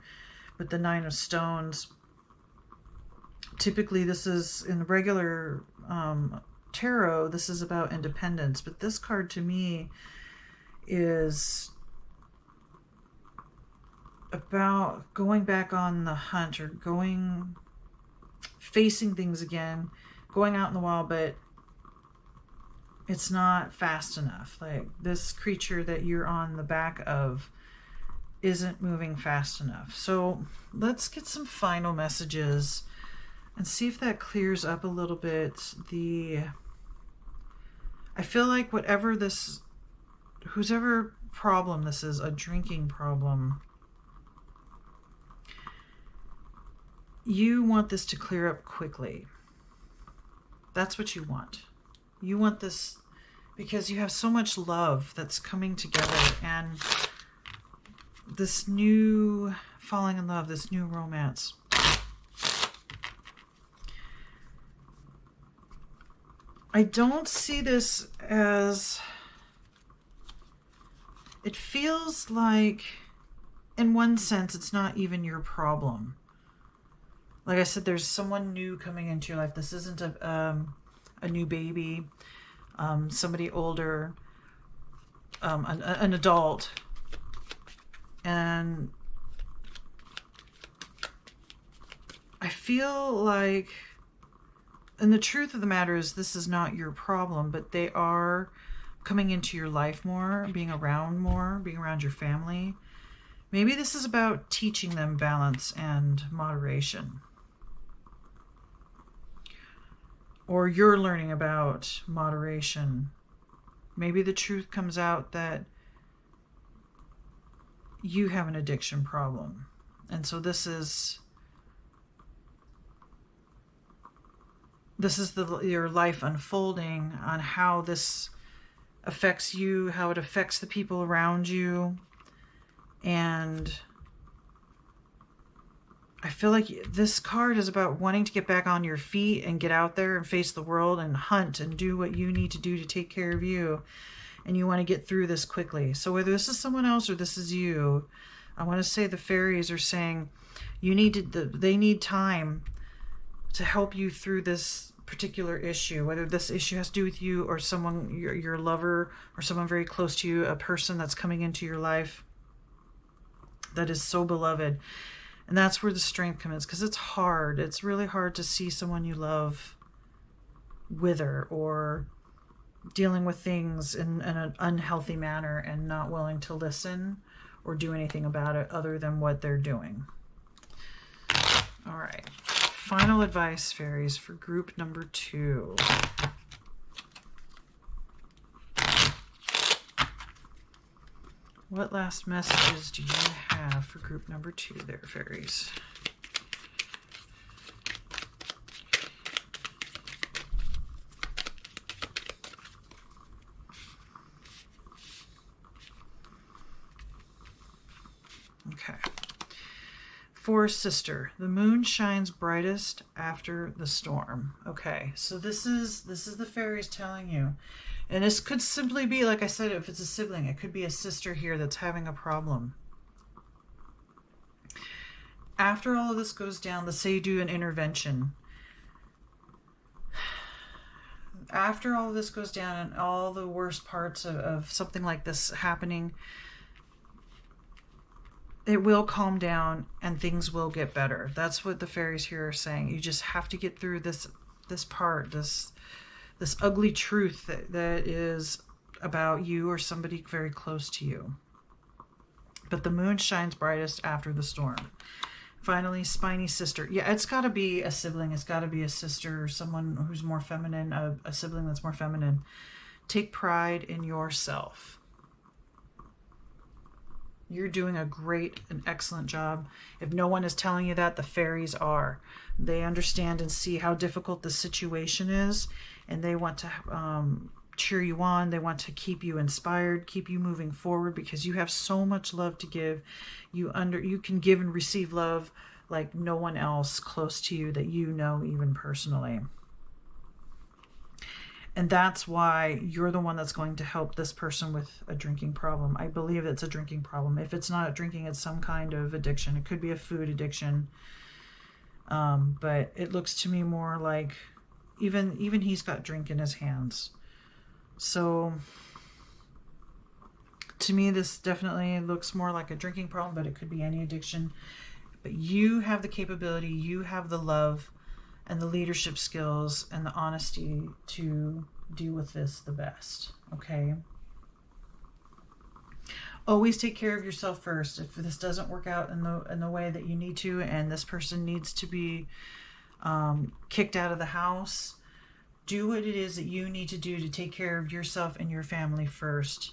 but the Nine of Stones, typically this is in the regular tarot, this is about independence, but this card to me is about going back on the hunt, or facing things again, going out in the wild, but it's not fast enough. Like this creature that you're on the back of isn't moving fast enough. So let's get some final messages and see if that clears up a little bit. I feel like whoever problem this is, a drinking problem, you want this to clear up quickly. That's what you want. You want this because you have so much love that's coming together, and this new falling in love, this new romance. I don't see this as... It feels like, in one sense, it's not even your problem. Like I said, there's someone new coming into your life. This isn't a new baby, somebody older, an adult. And I feel like, and the truth of the matter is, this is not your problem, but they are coming into your life more, being around your family. Maybe this is about teaching them balance and moderation. Or you're learning about moderation. Maybe the truth comes out that you have an addiction problem. And so this is your life unfolding on how this affects you, how it affects the people around you. And I feel like this card is about wanting to get back on your feet and get out there and face the world and hunt and do what you need to do to take care of you. And you want to get through this quickly. So whether this is someone else or this is you, I want to say the fairies are saying they need time to help you through this particular issue, whether this issue has to do with you or someone, your lover, or someone very close to you, a person that's coming into your life that is so beloved. And that's where the strength comes, because it's hard. It's really hard to see someone you love wither or dealing with things in an unhealthy manner and not willing to listen or do anything about it other than what they're doing. All right. Final advice, fairies, for group number 2. What last messages do you have for group number 2 there, fairies? Okay. For sister, the moon shines brightest after the storm. Okay, so this is the fairies telling you. And this could simply be, like I said, if it's a sibling, it could be a sister here that's having a problem. After all of this goes down, let's say you do an intervention. After all of this goes down and all the worst parts of something like this happening, it will calm down and things will get better. That's what the fairies here are saying. You just have to get through this part, this ugly truth that is about you or somebody very close to you. But the moon shines brightest after the storm. Finally, spiny sister. Yeah, it's got to be a sibling. It's got to be a sister or someone who's more feminine, a sibling that's more feminine. Take pride in yourself. You're doing a great and excellent job. If no one is telling you that, the fairies are. They understand and see how difficult the situation is, and they want to cheer you on. They want to keep you inspired, keep you moving forward, because you have so much love to give. You can give and receive love like no one else close to you that you know, even personally. And that's why you're the one that's going to help this person with a drinking problem. I believe it's a drinking problem. If it's not drinking, it's some kind of addiction. It could be a food addiction. But it looks to me more like even he's got drink in his hands. So to me, this definitely looks more like a drinking problem, but it could be any addiction. But you have the capability, you have the love and the leadership skills and the honesty to deal with this the best. Okay? Always take care of yourself first. If this doesn't work out in the way that you need to, and this person needs to be kicked out of the house, do what it is that you need to do to take care of yourself and your family first.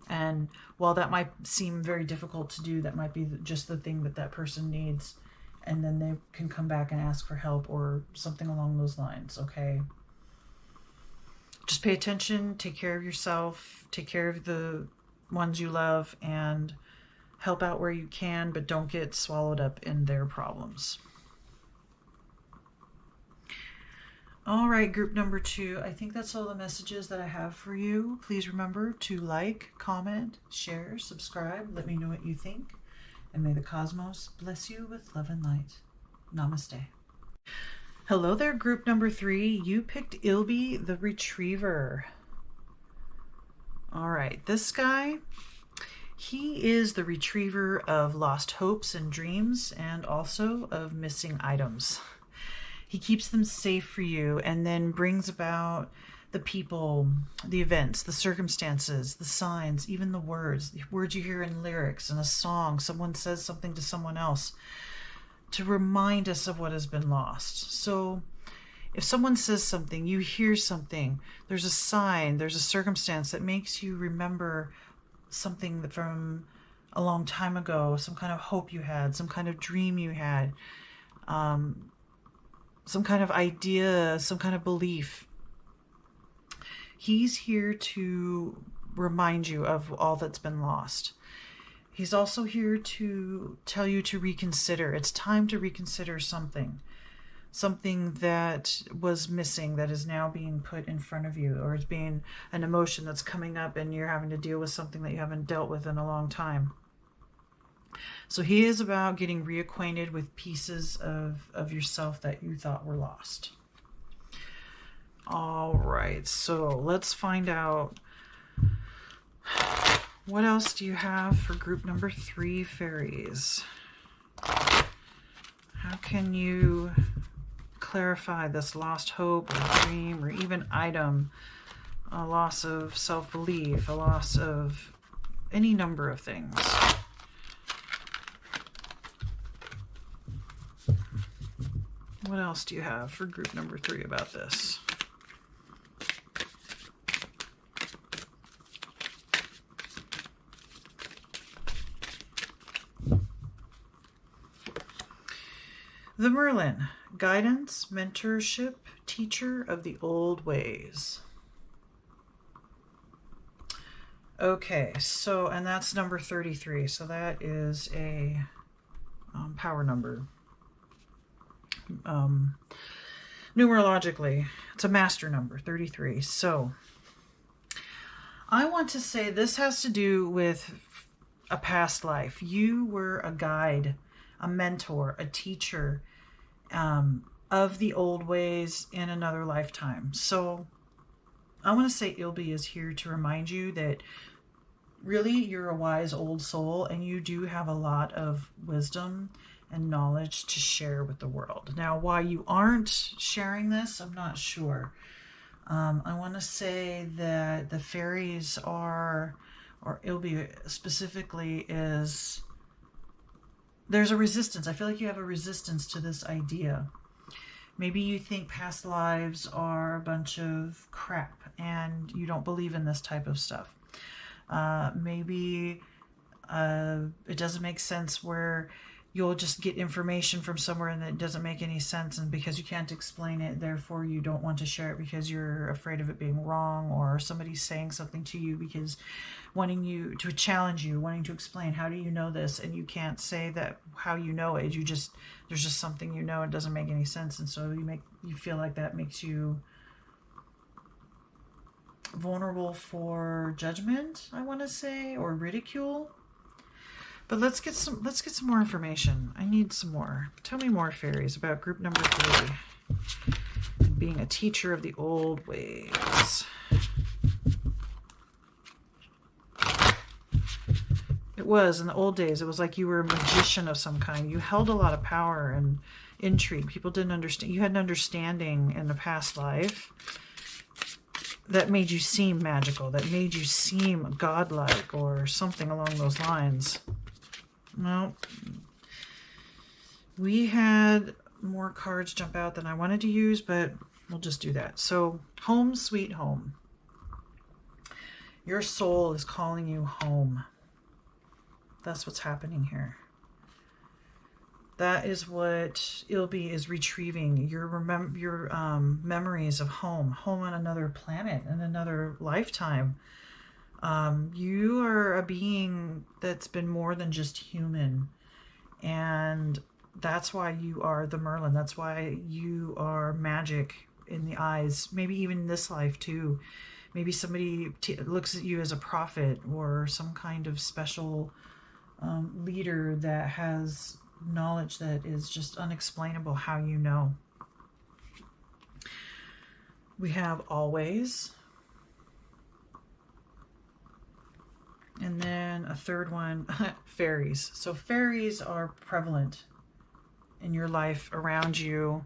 And while that might seem very difficult to do, that might be just the thing that person needs. And then they can come back and ask for help or something along those lines, okay? just pay attention, take care of yourself, take care of the ones you love, and help out where you can, but don't get swallowed up in their problems. All right, group number 2. I think that's all the messages that I have for you. Please remember to like, comment, share, subscribe. Let me know what you think. And may the cosmos bless you with love and light. Namaste. Hello there, group number 3. You picked Ilbe the Retriever. All right, this guy, he is the retriever of lost hopes and dreams, and also of missing items. He keeps them safe for you and then brings about the people, the events, the circumstances, the signs, even the words you hear in lyrics, in a song. Someone says something to someone else to remind us of what has been lost. So if someone says something, you hear something, there's a sign, there's a circumstance that makes you remember something from a long time ago, some kind of hope you had, some kind of dream you had, some kind of idea, some kind of belief. He's here to remind you of all that's been lost. He's also here to tell you to reconsider. It's time to reconsider something that was missing, that is now being put in front of you, or is being an emotion that's coming up and you're having to deal with something that you haven't dealt with in a long time. So he is about getting reacquainted with pieces of yourself that you thought were lost. All right, so let's find out, what else do you have for group number 3, fairies? How can you clarify this lost hope or dream or even item, a loss of self-belief, a loss of any number of things? What else do you have for group number 3 about this? The Merlin, guidance, mentorship, teacher of the old ways. Okay, so, and that's number 33. So that is a power number. Numerologically, it's a master number, 33. So I want to say this has to do with a past life. You were a guide, a mentor, a teacher of the old ways in another lifetime. So I want to say Ilbe is here to remind you that really you're a wise old soul and you do have a lot of wisdom and knowledge to share with the world. Now, why you aren't sharing this, I'm not sure. I want to say that the fairies are, or Ilbe specifically is, there's a resistance. I feel like you have a resistance to this idea. Maybe you think past lives are a bunch of crap and you don't believe in this type of stuff. Maybe it doesn't make sense where you'll just get information from somewhere and it doesn't make any sense, and because you can't explain it, therefore you don't want to share it because you're afraid of it being wrong, or somebody's saying something to you because wanting you to challenge you, wanting to explain, how do you know this? And you can't say that how you know it. You just, there's just something you know, it doesn't make any sense, and so you feel like that makes you vulnerable for judgment, I want to say, or ridicule. But let's get some more information. I need some more. Tell me more, fairies, about group number 3. Being a teacher of the old ways. It was, in the old days, it was like you were a magician of some kind. You held a lot of power and intrigue. People didn't understand. You had an understanding in the past life that made you seem magical, that made you seem godlike or something along those lines. No, we had more cards jump out than I wanted to use, but we'll just do that. So, home sweet home. Your soul is calling you home. That's what's happening here. That is what Ilbe is retrieving. Your memories of home on another planet, in another lifetime. You are a being that's been more than just human. And that's why you are the Merlin. That's why you are magic in the eyes. Maybe even in this life too. Maybe somebody looks at you as a prophet or some kind of special leader that has knowledge that is just unexplainable how you know. We have always. And then a third one, fairies. So fairies are prevalent in your life, around you.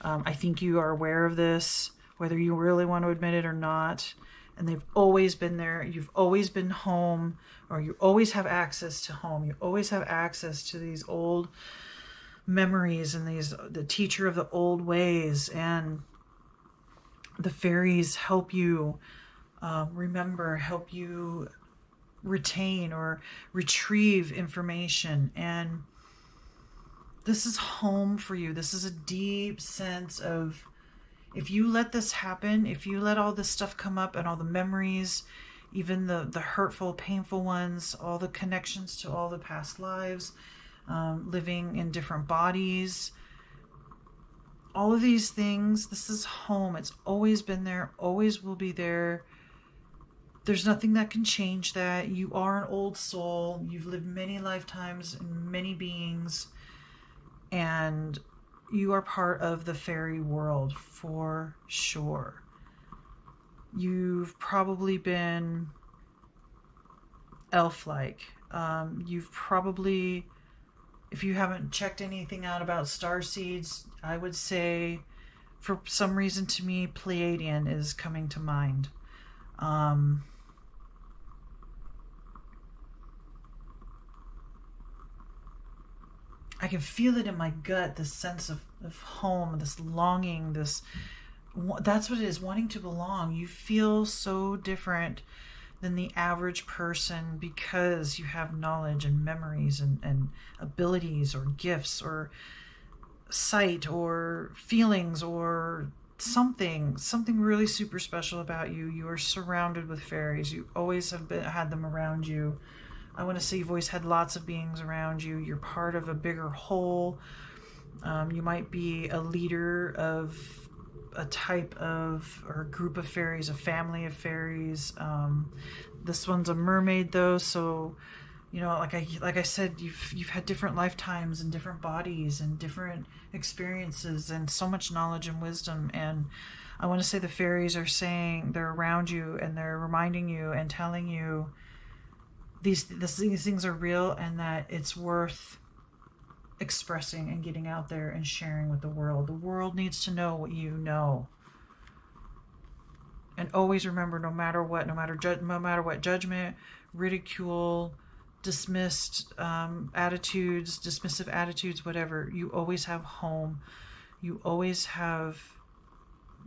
I think you are aware of this, whether you really want to admit it or not. And they've always been there. You've always been home, or you always have access to home. You always have access to these old memories and the teacher of the old ways. And the fairies help you remember, help you retain or retrieve information. And this is home for you. This is a deep sense of, if you let this happen, if you let all this stuff come up and all the memories, even the hurtful, painful ones, all the connections to all the past lives, living in different bodies, all of these things, this is home. It's always been there, always will be there. There's nothing that can change that. You are an old soul. You've lived many lifetimes and many beings. And you are part of the fairy world for sure. You've probably been elf-like. You've probably, if you haven't checked anything out about star seeds, I would say, for some reason to me, Pleiadian is coming to mind. I can feel it in my gut, this sense of home, this longing, that's what it is, wanting to belong. You feel so different than the average person because you have knowledge and memories and abilities or gifts or sight or feelings or something really super special about you. You are surrounded with fairies. You always have had them around you. I want to say you've always had lots of beings around you. You're part of a bigger whole. You might be a leader of a type of, or a group of fairies, a family of fairies. This one's a mermaid though, so you know, like I said, you've had different lifetimes and different bodies and different experiences and so much knowledge and wisdom. And I want to say the fairies are saying they're around you and they're reminding you and telling you these things are real and that it's worth expressing and getting out there and sharing with the world. The world needs to know what you know. And always remember, no matter what judgment, ridicule, dismissive attitudes, whatever, you always have home. You always have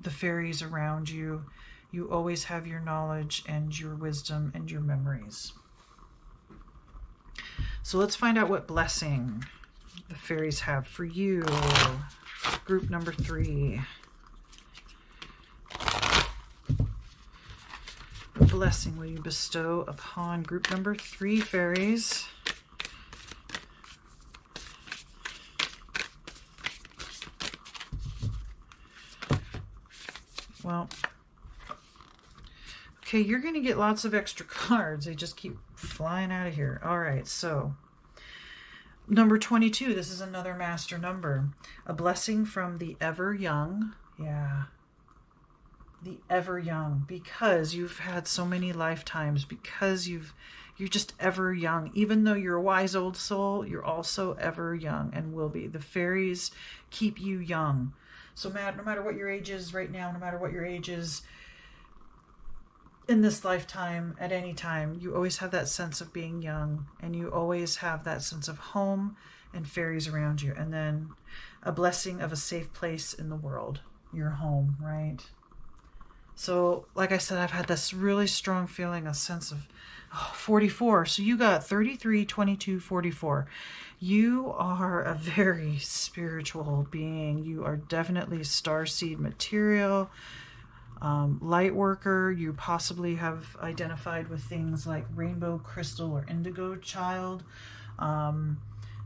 the fairies around you. You always have your knowledge and your wisdom and your memories. So let's find out what blessing the fairies have for you. Group number 3. What blessing will you bestow upon group number 3, fairies? Well, okay, you're going to get lots of extra cards. They just keep flying out of here. All right, so number 22. This is another master number. A blessing from the ever young. Yeah. The ever young, because you've had so many lifetimes, because you're just ever young. Even though you're a wise old soul, you're also ever young and will be. The fairies keep you young. So no matter what your age is right now, no matter what your age is in this lifetime, at any time, you always have that sense of being young, and you always have that sense of home and fairies around you. And then a blessing of a safe place in the world, your home, right? So, like I said, I've had this really strong feeling, a sense of 44. So you got 33, 22, 44. You are a very spiritual being. You are definitely starseed material, light worker. You possibly have identified with things like rainbow crystal or indigo child.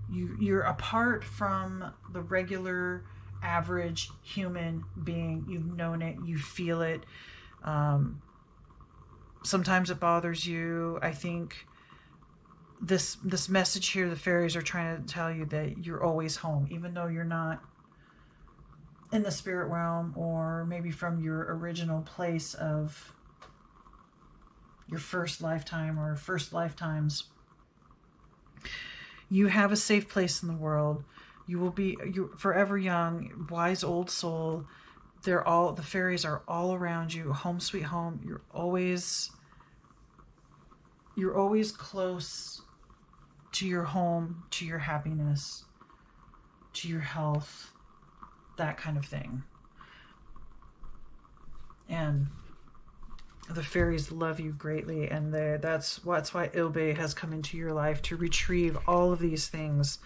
You're apart from the regular average human being. You've known it, you feel it. Sometimes it bothers you. I think this message here, the fairies are trying to tell you that you're always home, even though you're not in the spirit realm, or maybe from your original place of your first lifetime or first lifetimes. You have a safe place in the world. You're forever young, wise old soul. The fairies are all around you. Home sweet home. You're always close to your home, to your happiness, to your health, that kind of thing. And the fairies love you greatly, and that's why Ilbe has come into your life, to retrieve all of these things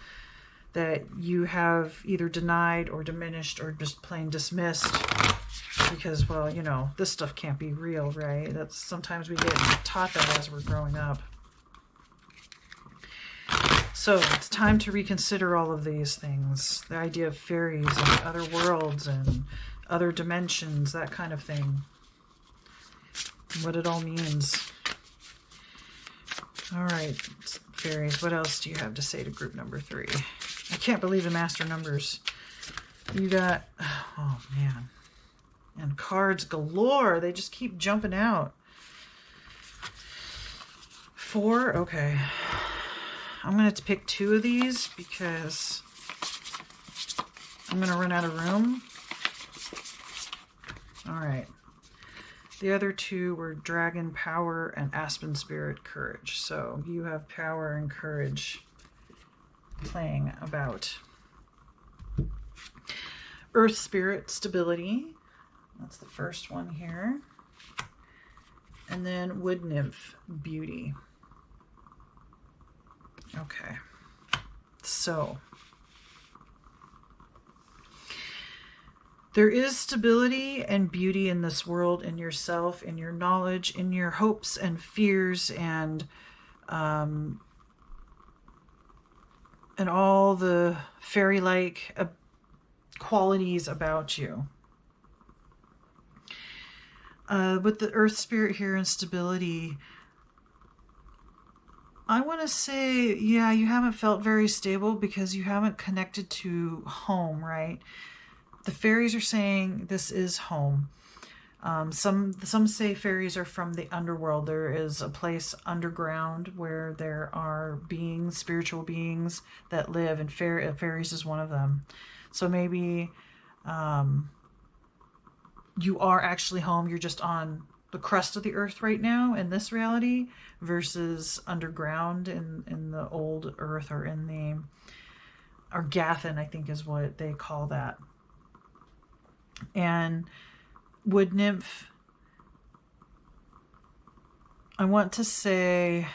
that you have either denied or diminished or just plain dismissed because, well, this stuff can't be real, right? That's sometimes we get taught that as we're growing up. So it's time to reconsider all of these things. The idea of fairies and other worlds and other dimensions, that kind of thing. What it all means. All right, fairies, what else do you have to say to group number 3? I can't believe the master numbers. You got, oh man, and cards galore. They just keep jumping out. 4, okay. I'm going to pick 2 of these because I'm going to run out of room. All right. The other 2 were Dragon Power and Aspen Spirit Courage. So you have power and courage playing about. Earth Spirit Stability. That's the first one here. And then Wood Nymph Beauty. Okay. So there is stability and beauty in this world, in yourself, in your knowledge, in your hopes and fears, and all the fairy-like qualities about you. With the Earth Spirit here and stability, I want to say, yeah, you haven't felt very stable because you haven't connected to home, right? The fairies are saying this is home. Some say fairies are from the underworld. There is a place underground where there are beings, spiritual beings that live, and fairies is one of them. So maybe you are actually home. You're just on the crust of the earth right now in this reality versus underground in the old earth, or in the, or Gathen, I think is what they call that. And Wood Nymph, I want to say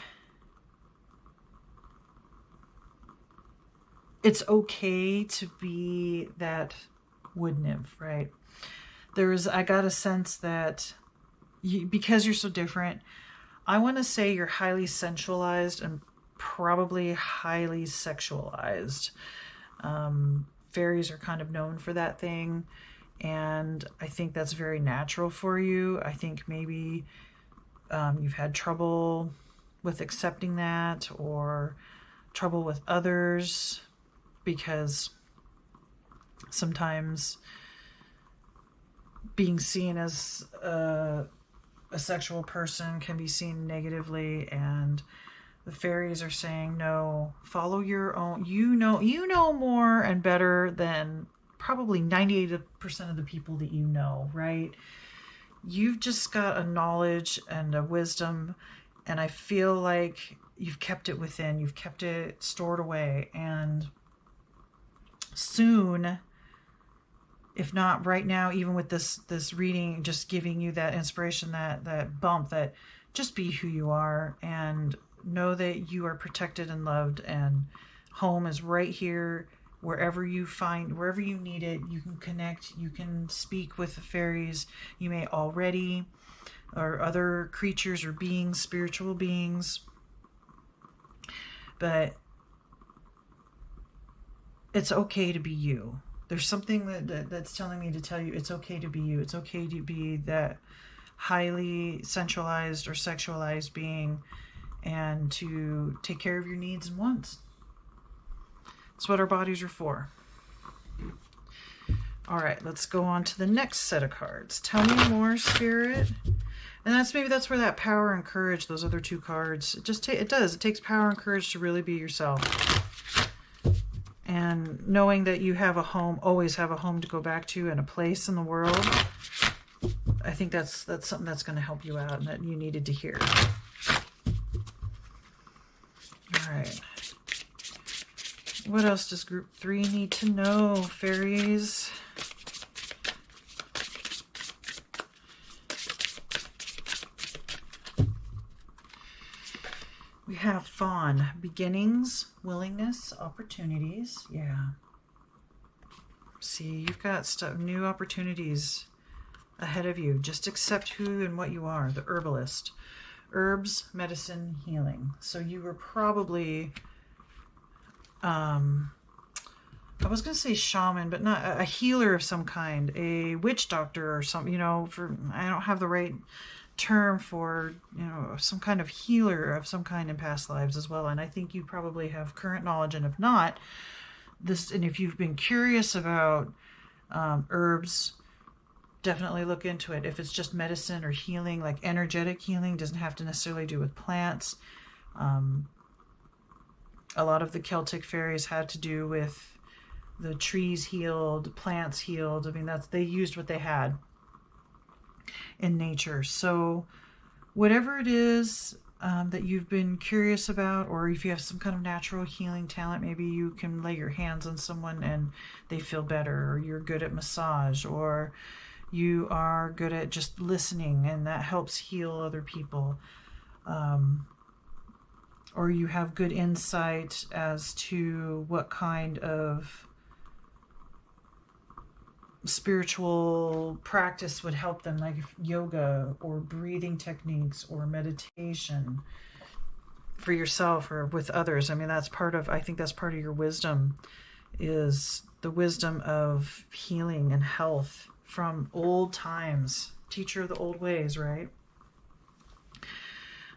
it's okay to be that Wood Nymph, right? I got a sense that because you're so different, I want to say you're highly sensualized and probably highly sexualized. Fairies are kind of known for that thing, and I think that's very natural for you. I think maybe you've had trouble with accepting that, or trouble with others, because sometimes being seen as a sexual person can be seen negatively, and the fairies are saying, no, follow your own. You know more and better than probably 98% of the people that you know, right? You've just got a knowledge and a wisdom, and I feel like you've kept it within. You've kept it stored away, and soon If not right now, even with this reading, just giving you that inspiration, that bump, that just be who you are and know that you are protected and loved, and home is right here. Wherever you need it, you can connect, you can speak with the fairies. You may already, or other creatures or beings, spiritual beings. But it's okay to be you. There's something that's telling me to tell you it's okay to be you. It's okay to be that highly sensualized or sexualized being, and to take care of your needs and wants. That's what our bodies are for. All right, let's go on to the next set of cards. Tell me more, Spirit. And that's where that power and courage, those other two cards, it takes power and courage to really be yourself. And knowing that you have a home, always have a home to go back to, and a place in the world. I think that's something that's going to help you out and that you needed to hear. All right. What else does group 3 need to know, fairies? We have fawn, beginnings, willingness, opportunities. Yeah. See, you've got new opportunities ahead of you. Just accept who and what you are. The herbalist. Herbs, medicine, healing. So you were probably, I was going to say shaman, but not a healer of some kind. A witch doctor or something, I don't have the right term for, some kind of healer of some kind in past lives as well. And I think you probably have current knowledge, and if not, and if you've been curious about herbs, definitely look into it. If it's just medicine or healing, like energetic healing, doesn't have to necessarily do with plants. A lot of the Celtic fairies had to do with the trees healed, plants healed. I mean, they used what they had in nature. So whatever it is that you've been curious about, or if you have some kind of natural healing talent, maybe you can lay your hands on someone and they feel better, or you're good at massage, or you are good at just listening and that helps heal other people, or you have good insight as to what kind of spiritual practice would help them, like yoga or breathing techniques or meditation for yourself or with others. I mean, I think that's part of your wisdom, is the wisdom of healing and health from old times. Teacher of the old ways, right?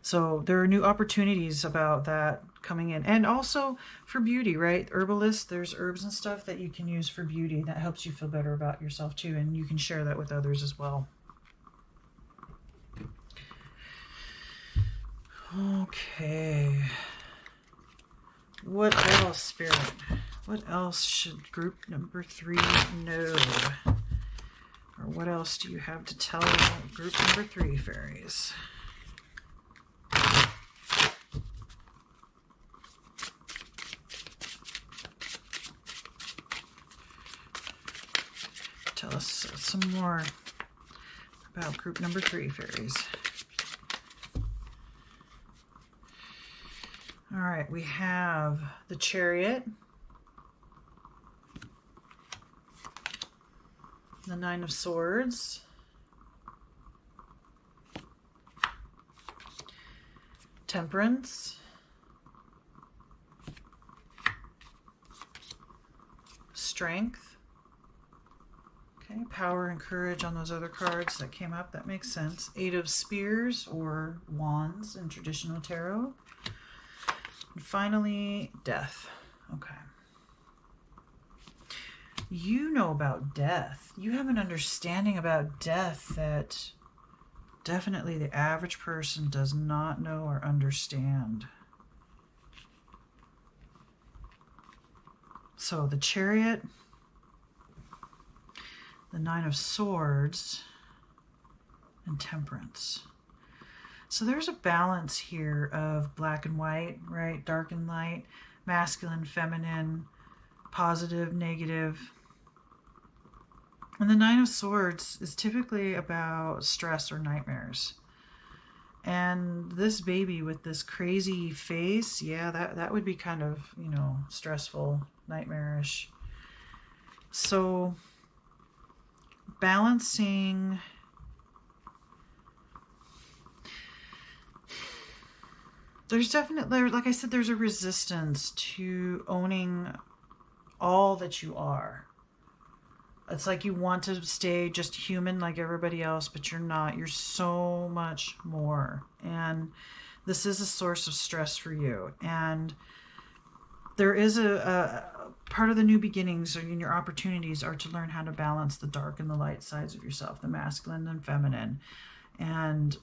So there are new opportunities about that coming in. And also for beauty, right? Herbalist, there's herbs and stuff that you can use for beauty that helps you feel better about yourself too. And you can share that with others as well. Okay. What else, Spirit? What else should group number 3 know? Or what else do you have to tell group number 3, fairies? Tell us some more about group number 3, fairies. All right, we have the Chariot, the 9 of Swords, Temperance, Strength. Okay, power and courage on those other cards that came up. That makes sense. 8 of Spears or Wands in traditional tarot. And finally, Death. Okay. You know about death. You have an understanding about death that definitely the average person does not know or understand. So the Chariot, the 9 of Swords, and Temperance. So there's a balance here of black and white, right? Dark and light, masculine, feminine, positive, negative. And the Nine of Swords is typically about stress or nightmares. And this baby with this crazy face, yeah, that would be kind of, you know, stressful, nightmarish. So balancing, there's definitely, like I said, there's a resistance to owning all that you are. It's like you want to stay just human like everybody else, but you're not. You're so much more. And this is a source of stress for you. And there is a part of the new beginnings and your opportunities are to learn how to balance the dark and the light sides of yourself, the masculine and feminine. And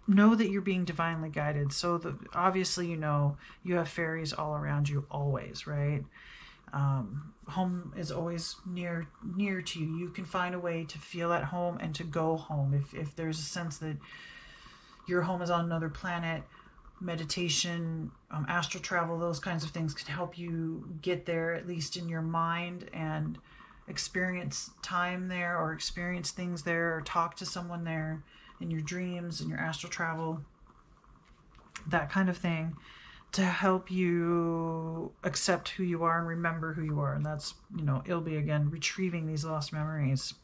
know that you're being divinely guided. So obviously, you know, you have fairies all around you always, right? Home is always near to you. You can find a way to feel at home and to go home. If there's a sense that your home is on another planet, meditation, astral travel, those kinds of things can help you get there, at least in your mind, and experience time there, or experience things there, or talk to someone there in your dreams and your astral travel, that kind of thing, to help you accept who you are and remember who you are. And that's, you know, Ilbe again, retrieving these lost memories.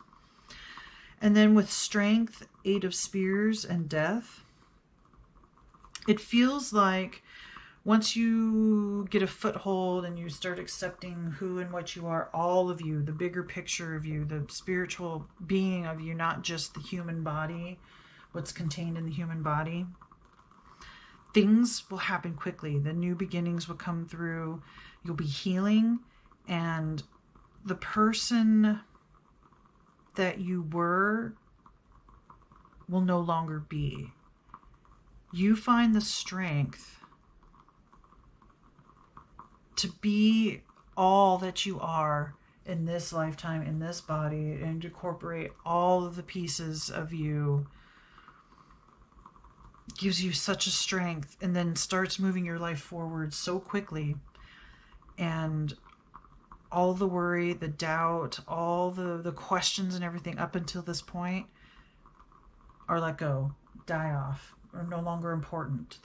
And then with strength, 8 of Spears, and death, it feels like once you get a foothold and you start accepting who and what you are, all of you, the bigger picture of you, the spiritual being of you, not just the human body, what's contained in the human body, things will happen quickly. The new beginnings will come through. You'll be healing, and the person that you were will no longer be. You find the strength to be all that you are in this lifetime, in this body, and to incorporate all of the pieces of you. Gives you such a strength, and then starts moving your life forward so quickly. And all the worry, the doubt, all the questions and everything up until this point are let go, die off, are no longer important.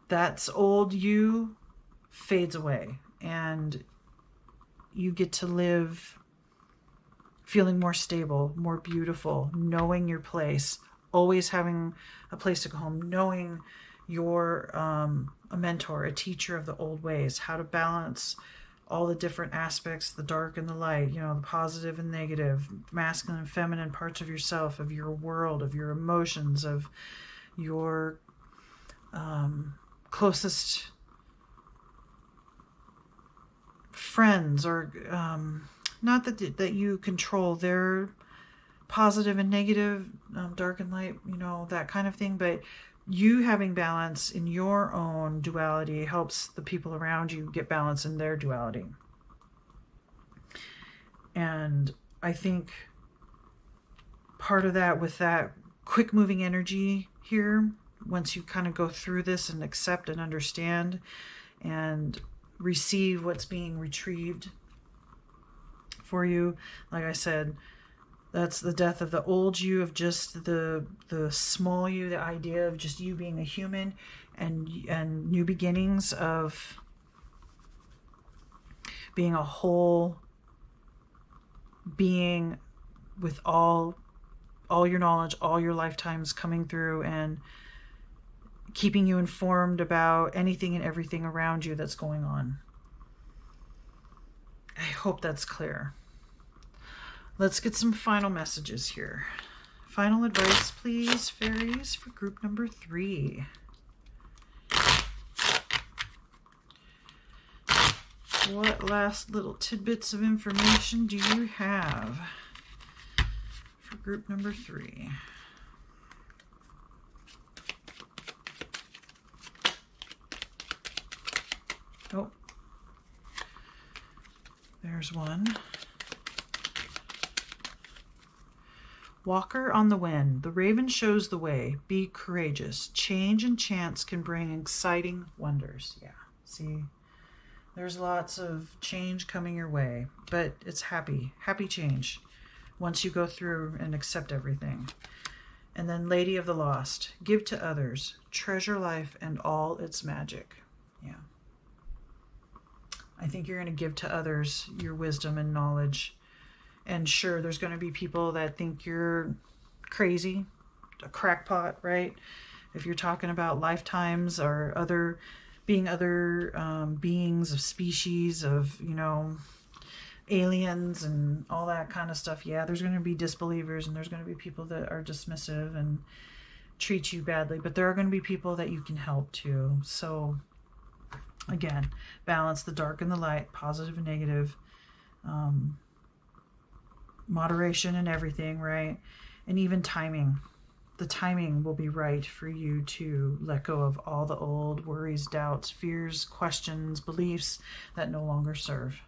That's old you fades away, and you get to live feeling more stable, more beautiful, knowing your place, always having a place to go home, knowing you're a mentor, a teacher of the old ways, how to balance all the different aspects, the dark and the light, you know, the positive and negative, masculine and feminine parts of yourself, of your world, of your emotions, of your closest friends, or not that you control their positive and negative, dark and light, you know, that kind of thing, but you having balance in your own duality helps the people around you get balance in their duality. And I think part of that, with that quick moving energy here, once you kind of go through this and accept and understand and receive what's being retrieved for you, like I said, that's the death of the old you, of just the small you, the idea of just you being a human, and new beginnings of being a whole being with all your knowledge, all your lifetimes coming through and keeping you informed about anything and everything around you that's going on. I hope that's clear. Let's get some final messages here. Final advice, please, fairies, for group number 3. What last little tidbits of information do you have for group number 3? Oh, there's one. Walker on the wind. The raven shows the way. Be courageous. Change and chance can bring exciting wonders. Yeah, see, There's lots of change coming your way, but it's happy change once you go through and accept everything. And then Lady of the Lost, give to others, treasure life and all its magic. Yeah. I think you're going to give to others your wisdom and knowledge. And sure, there's going to be people that think you're crazy, a crackpot, right? If you're talking about lifetimes or other beings of species of, aliens and all that kind of stuff. Yeah, there's going to be disbelievers and there's going to be people that are dismissive and treat you badly, but there are going to be people that you can help too. So again, balance the dark and the light, positive and negative, moderation and everything, right? And even timing. The timing will be right for you to let go of all the old worries, doubts, fears, questions, beliefs that no longer serve.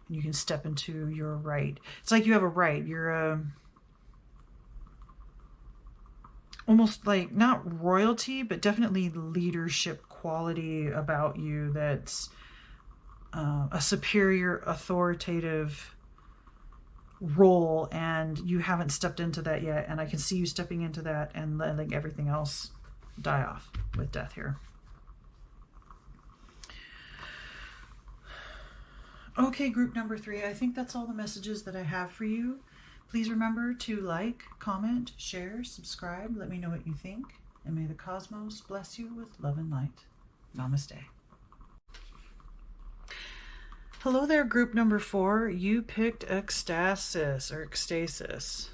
And you can step into your right. It's like you have a right. You're almost like not royalty, but definitely leadership quality about you that's a superior, authoritative role, and you haven't stepped into that yet. And I can see you stepping into that and letting everything else die off with death here. Okay, group number 3. I think that's all the messages that I have for you. Please remember to like, comment, share, subscribe. Let me know what you think. And may the cosmos bless you with love and light. Namaste. Hello there, group number 4. You picked Ekstasis or Ekstasis.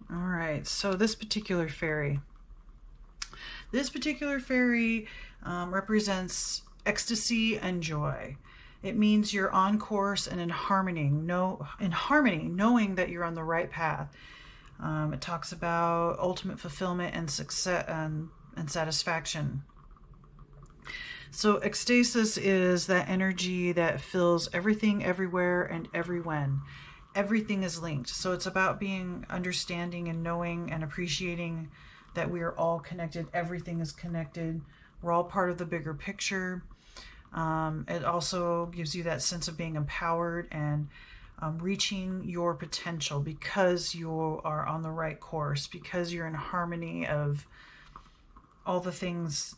All right, so this particular fairy represents ecstasy and joy. It means you're on course and in harmony, knowing that you're on the right path. It talks about ultimate fulfillment and success and satisfaction. So ekstasis is that energy that fills everything, everywhere, and everywhen. Everything is linked. So it's about being understanding and knowing and appreciating that we are all connected. Everything is connected. We're all part of the bigger picture. It also gives you that sense of being empowered and reaching your potential because you are on the right course, because you're in harmony of all the things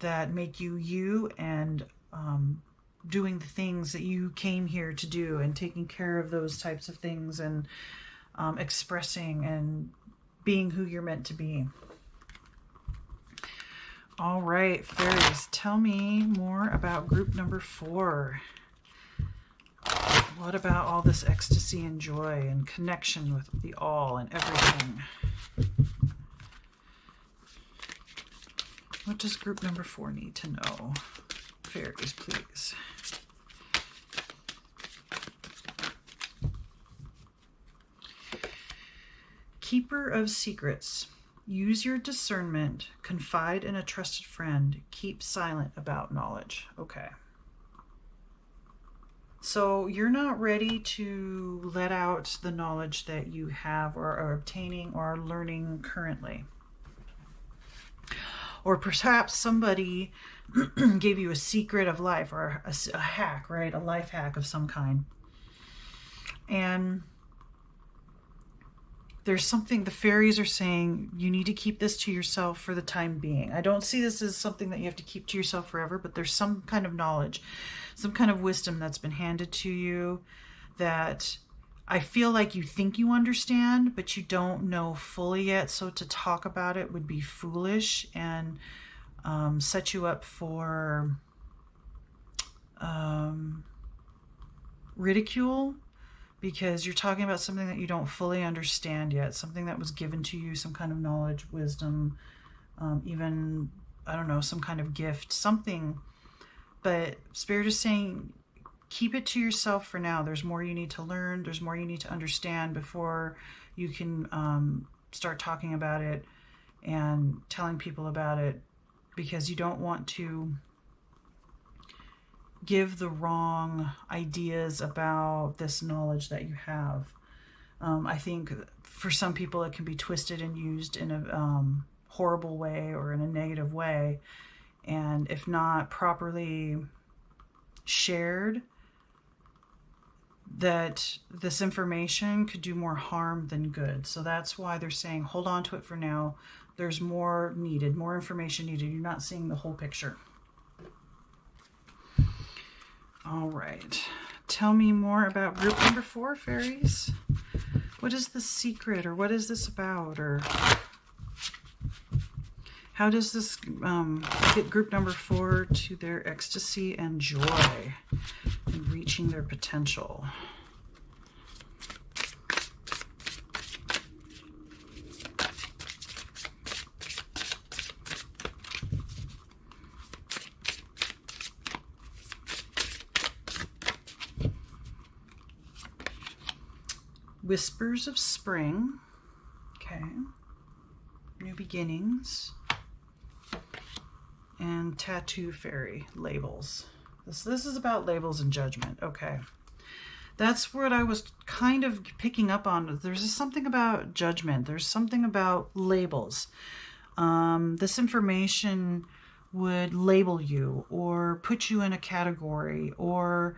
that make you you, and doing the things that you came here to do and taking care of those types of things and expressing and being who you're meant to be. All right, fairies, tell me more about group number 4. What about all this ecstasy and joy and connection with the all and everything? What does group number 4 need to know? Fairies, please. Keeper of secrets. Use your discernment. Confide in a trusted friend. Keep silent about knowledge. Okay. So you're not ready to let out the knowledge that you have or are obtaining or are learning currently. Or perhaps somebody gave you a secret of life or a hack, right? A life hack of some kind. And there's something the fairies are saying, you need to keep this to yourself for the time being. I don't see this as something that you have to keep to yourself forever, but there's some kind of knowledge, some kind of wisdom that's been handed to you that I feel like you think you understand, but you don't know fully yet. So to talk about it would be foolish and set you up for ridicule, because you're talking about something that you don't fully understand yet, something that was given to you, some kind of knowledge, wisdom, even, I don't know, some kind of gift, something. But Spirit is saying, keep it to yourself for now. There's more you need to learn. There's more you need to understand before you can start talking about it and telling people about it, because you don't want to give the wrong ideas about this knowledge that you have. I think for some people it can be twisted and used in a horrible way or in a negative way. And if not properly shared, that this information could do more harm than good. So that's why they're saying hold on to it for now. There's more needed, more information needed. You're not seeing the whole picture. All right. Tell me more about group number 4, fairies. What is the secret, or what is this about, or how does this get group number 4 to their ecstasy and joy and reaching their potential? Whispers of spring. Okay. New beginnings. And tattoo fairy labels. This is about labels and judgment. Okay. That's what I was kind of picking up on. There's just something about judgment. There's something about labels. This information would label you or put you in a category or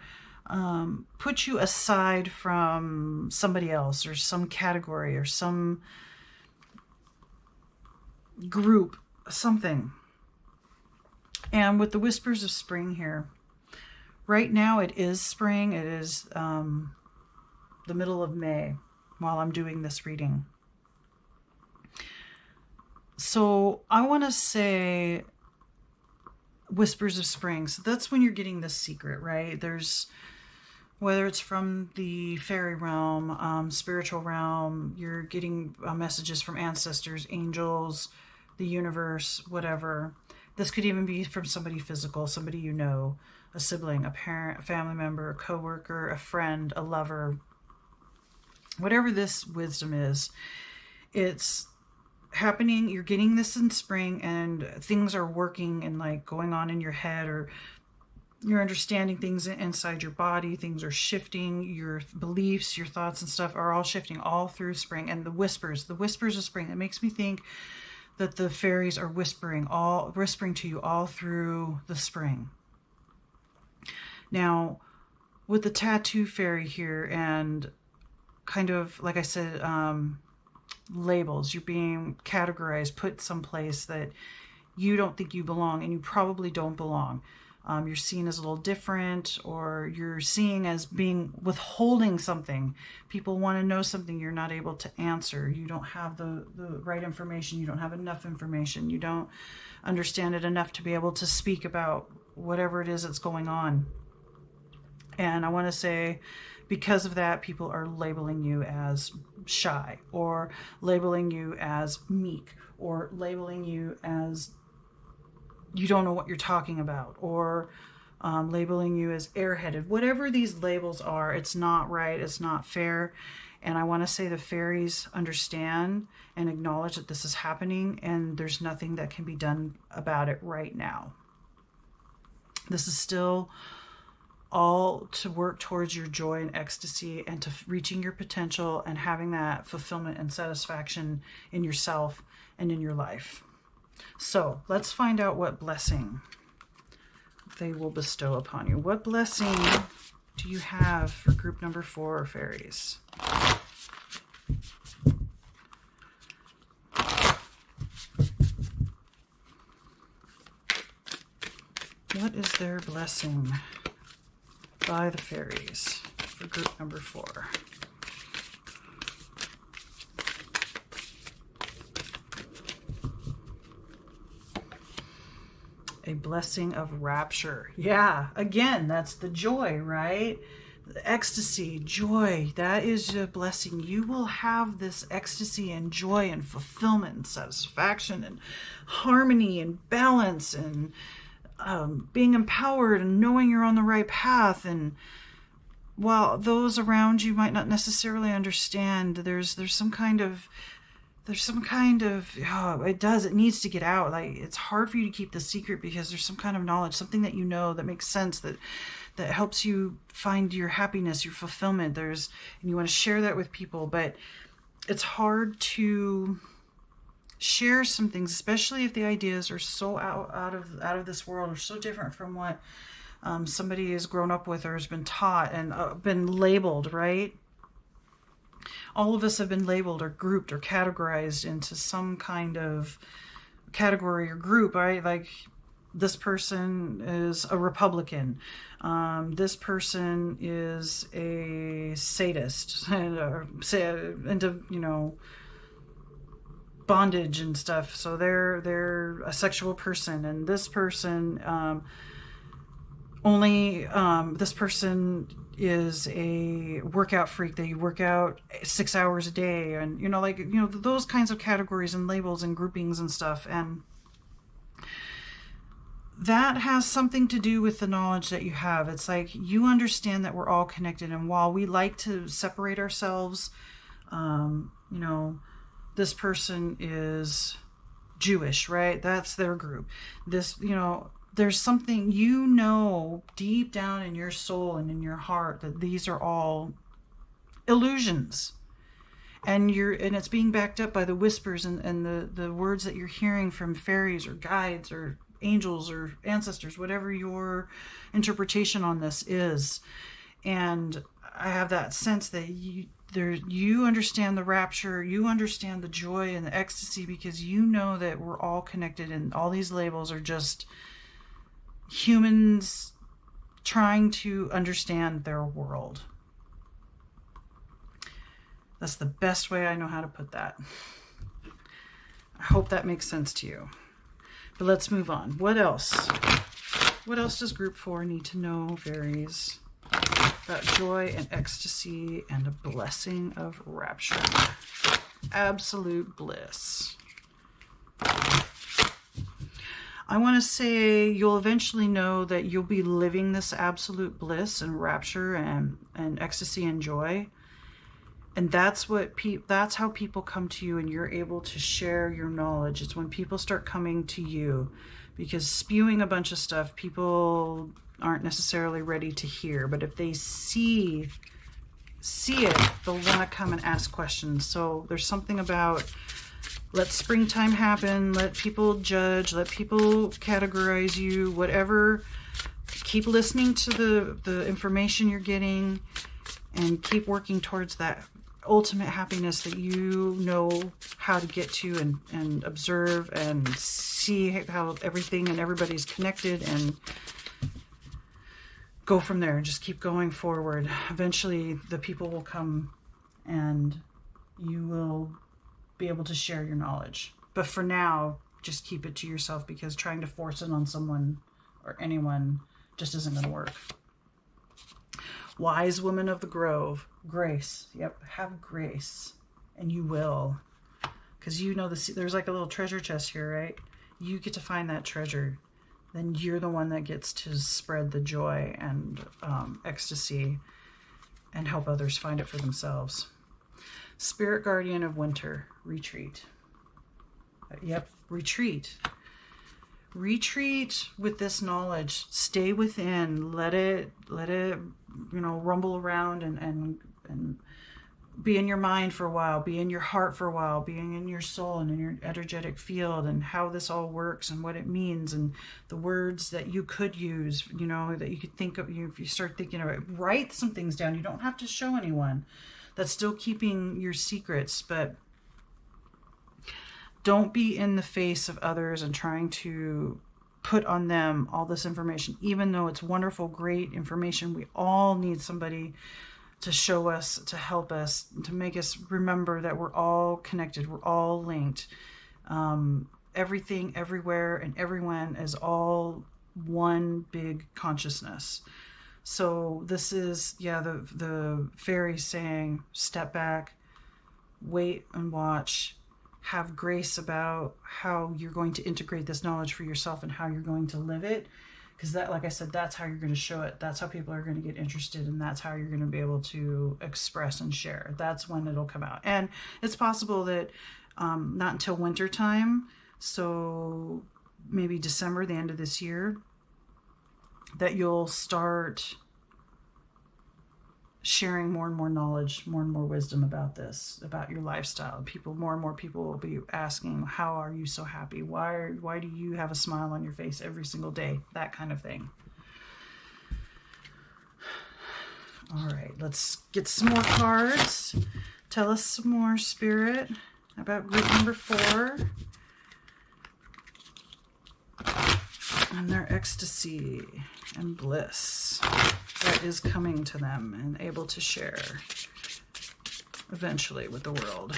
put you aside from somebody else or some category or some group, something. And with the whispers of spring here, right now it is spring. It is the middle of May while I'm doing this reading. So I want to say whispers of spring. So that's when you're getting this secret, right? There's, whether it's from the fairy realm, spiritual realm, you're getting messages from ancestors, angels, the universe, whatever. This could even be from somebody physical, somebody you know, a sibling, a parent, a family member, a coworker, a friend, a lover. Whatever this wisdom is, it's happening. You're getting this in spring and things are working and like going on in your head, or you're understanding things inside your body. Things are shifting. Your beliefs, your thoughts and stuff are all shifting all through spring. And the whispers of spring, it makes me think that the fairies are whispering to you all through the spring. Now, with the tattoo fairy here and kind of, like I said, labels, you're being categorized, put someplace that you don't think you belong, and you probably don't belong. You're seen as a little different, or you're seen as being withholding something. People want to know something you're not able to answer. You don't have the right information. You don't have enough information. You don't understand it enough to be able to speak about whatever it is that's going on. And I want to say, because of that, people are labeling you as shy, or labeling you as meek, or labeling you as you don't know what you're talking about, or labeling you as airheaded. Whatever these labels are, it's not right, it's not fair. And I want to say the fairies understand and acknowledge that this is happening, and there's nothing that can be done about it right now. This is still all to work towards your joy and ecstasy, and to reaching your potential and having that fulfillment and satisfaction in yourself and in your life. So let's find out what blessing they will bestow upon you. What blessing do you have for group number 4, fairies? What is their blessing by the fairies for group number 4? A blessing of rapture. Yeah, again, that's the joy, right? The ecstasy, joy, that is a blessing. You will have this ecstasy and joy and fulfillment and satisfaction and harmony and balance and being empowered and knowing you're on the right path. And while those around you might not necessarily understand, there's some kind of it needs to get out. Like, it's hard for you to keep the secret because there's some kind of knowledge, something that you know that makes sense, that helps you find your happiness, your fulfillment. And you want to share that with people, but it's hard to share some things, especially if the ideas are so out of this world, or so different from what somebody has grown up with or has been taught and been labeled, right? All of us have been labeled or grouped or categorized into some kind of category or group, right? Like, this person is a Republican. This person is a sadist and into, you know, bondage and stuff. So they're a sexual person, and this person this person is a workout freak. They work out 6 hours a day, and, you know, like, you know, those kinds of categories and labels and groupings and stuff. And that has something to do with the knowledge that you have. It's like, you understand that we're all connected, and while we like to separate ourselves, you know, this person is Jewish, right? That's their group. This, you know, there's something, you know, deep down in your soul and in your heart that these are all illusions. And it's being backed up by the whispers and the words that you're hearing from fairies or guides or angels or ancestors, whatever your interpretation on this is. And I have that sense that you understand the rapture, you understand the joy and the ecstasy, because you know that we're all connected, and all these labels are just humans trying to understand their world. That's the best way I know how to put that. I hope that makes sense to you. But let's move on. What else? What else does group 4 need to know, fairies? About joy and ecstasy and a blessing of rapture. Absolute bliss. I want to say you'll eventually know that you'll be living this absolute bliss and rapture and ecstasy and joy. And that's that's how people come to you, and you're able to share your knowledge. It's when people start coming to you, because spewing a bunch of stuff, people aren't necessarily ready to hear. But if they see it, they'll want to come and ask questions. So there's something about, let springtime happen, let people judge, let people categorize you, whatever. Keep listening to the information you're getting, and keep working towards that ultimate happiness that you know how to get to, and observe and see how everything and everybody's connected, and go from there and just keep going forward. Eventually the people will come and you will be able to share your knowledge. But for now, just keep it to yourself, because trying to force it on someone or anyone just isn't going to work. Wise woman of the grove, grace. Yep, have grace, and you will, because you know there's like a little treasure chest here, right? You get to find that treasure. Then you're the one that gets to spread the joy and ecstasy and help others find it for themselves. Spirit guardian of winter, retreat. Yep, retreat. Retreat with this knowledge. Stay within. Let it, you know, rumble around and be in your mind for a while, be in your heart for a while, being in your soul and in your energetic field, and how this all works and what it means, and the words that you could use, you know, that you could think of. If you start thinking of it, write some things down. You don't have to show anyone. That's still keeping your secrets, but don't be in the face of others and trying to put on them all this information, even though it's wonderful, great information. We all need somebody to show us, to help us, to make us remember that we're all connected. We're all linked. Everything, everywhere, and everyone is all one big consciousness. So this is, yeah, the fairies saying, step back, wait and watch, have grace about how you're going to integrate this knowledge for yourself and how you're going to live it. Because that, like I said, that's how you're going to show it. That's how people are going to get interested, and that's how you're going to be able to express and share. That's when it'll come out. And it's possible that not until winter time, so maybe December, the end of this year, that you'll start sharing more and more knowledge, more and more wisdom about this, about your lifestyle. More and more people will be asking, how are you so happy? Why do you have a smile on your face every single day? That kind of thing. All right, let's get some more cards. Tell us some more, Spirit, about group number 4 and their ecstasy and bliss that is coming to them and able to share eventually with the world.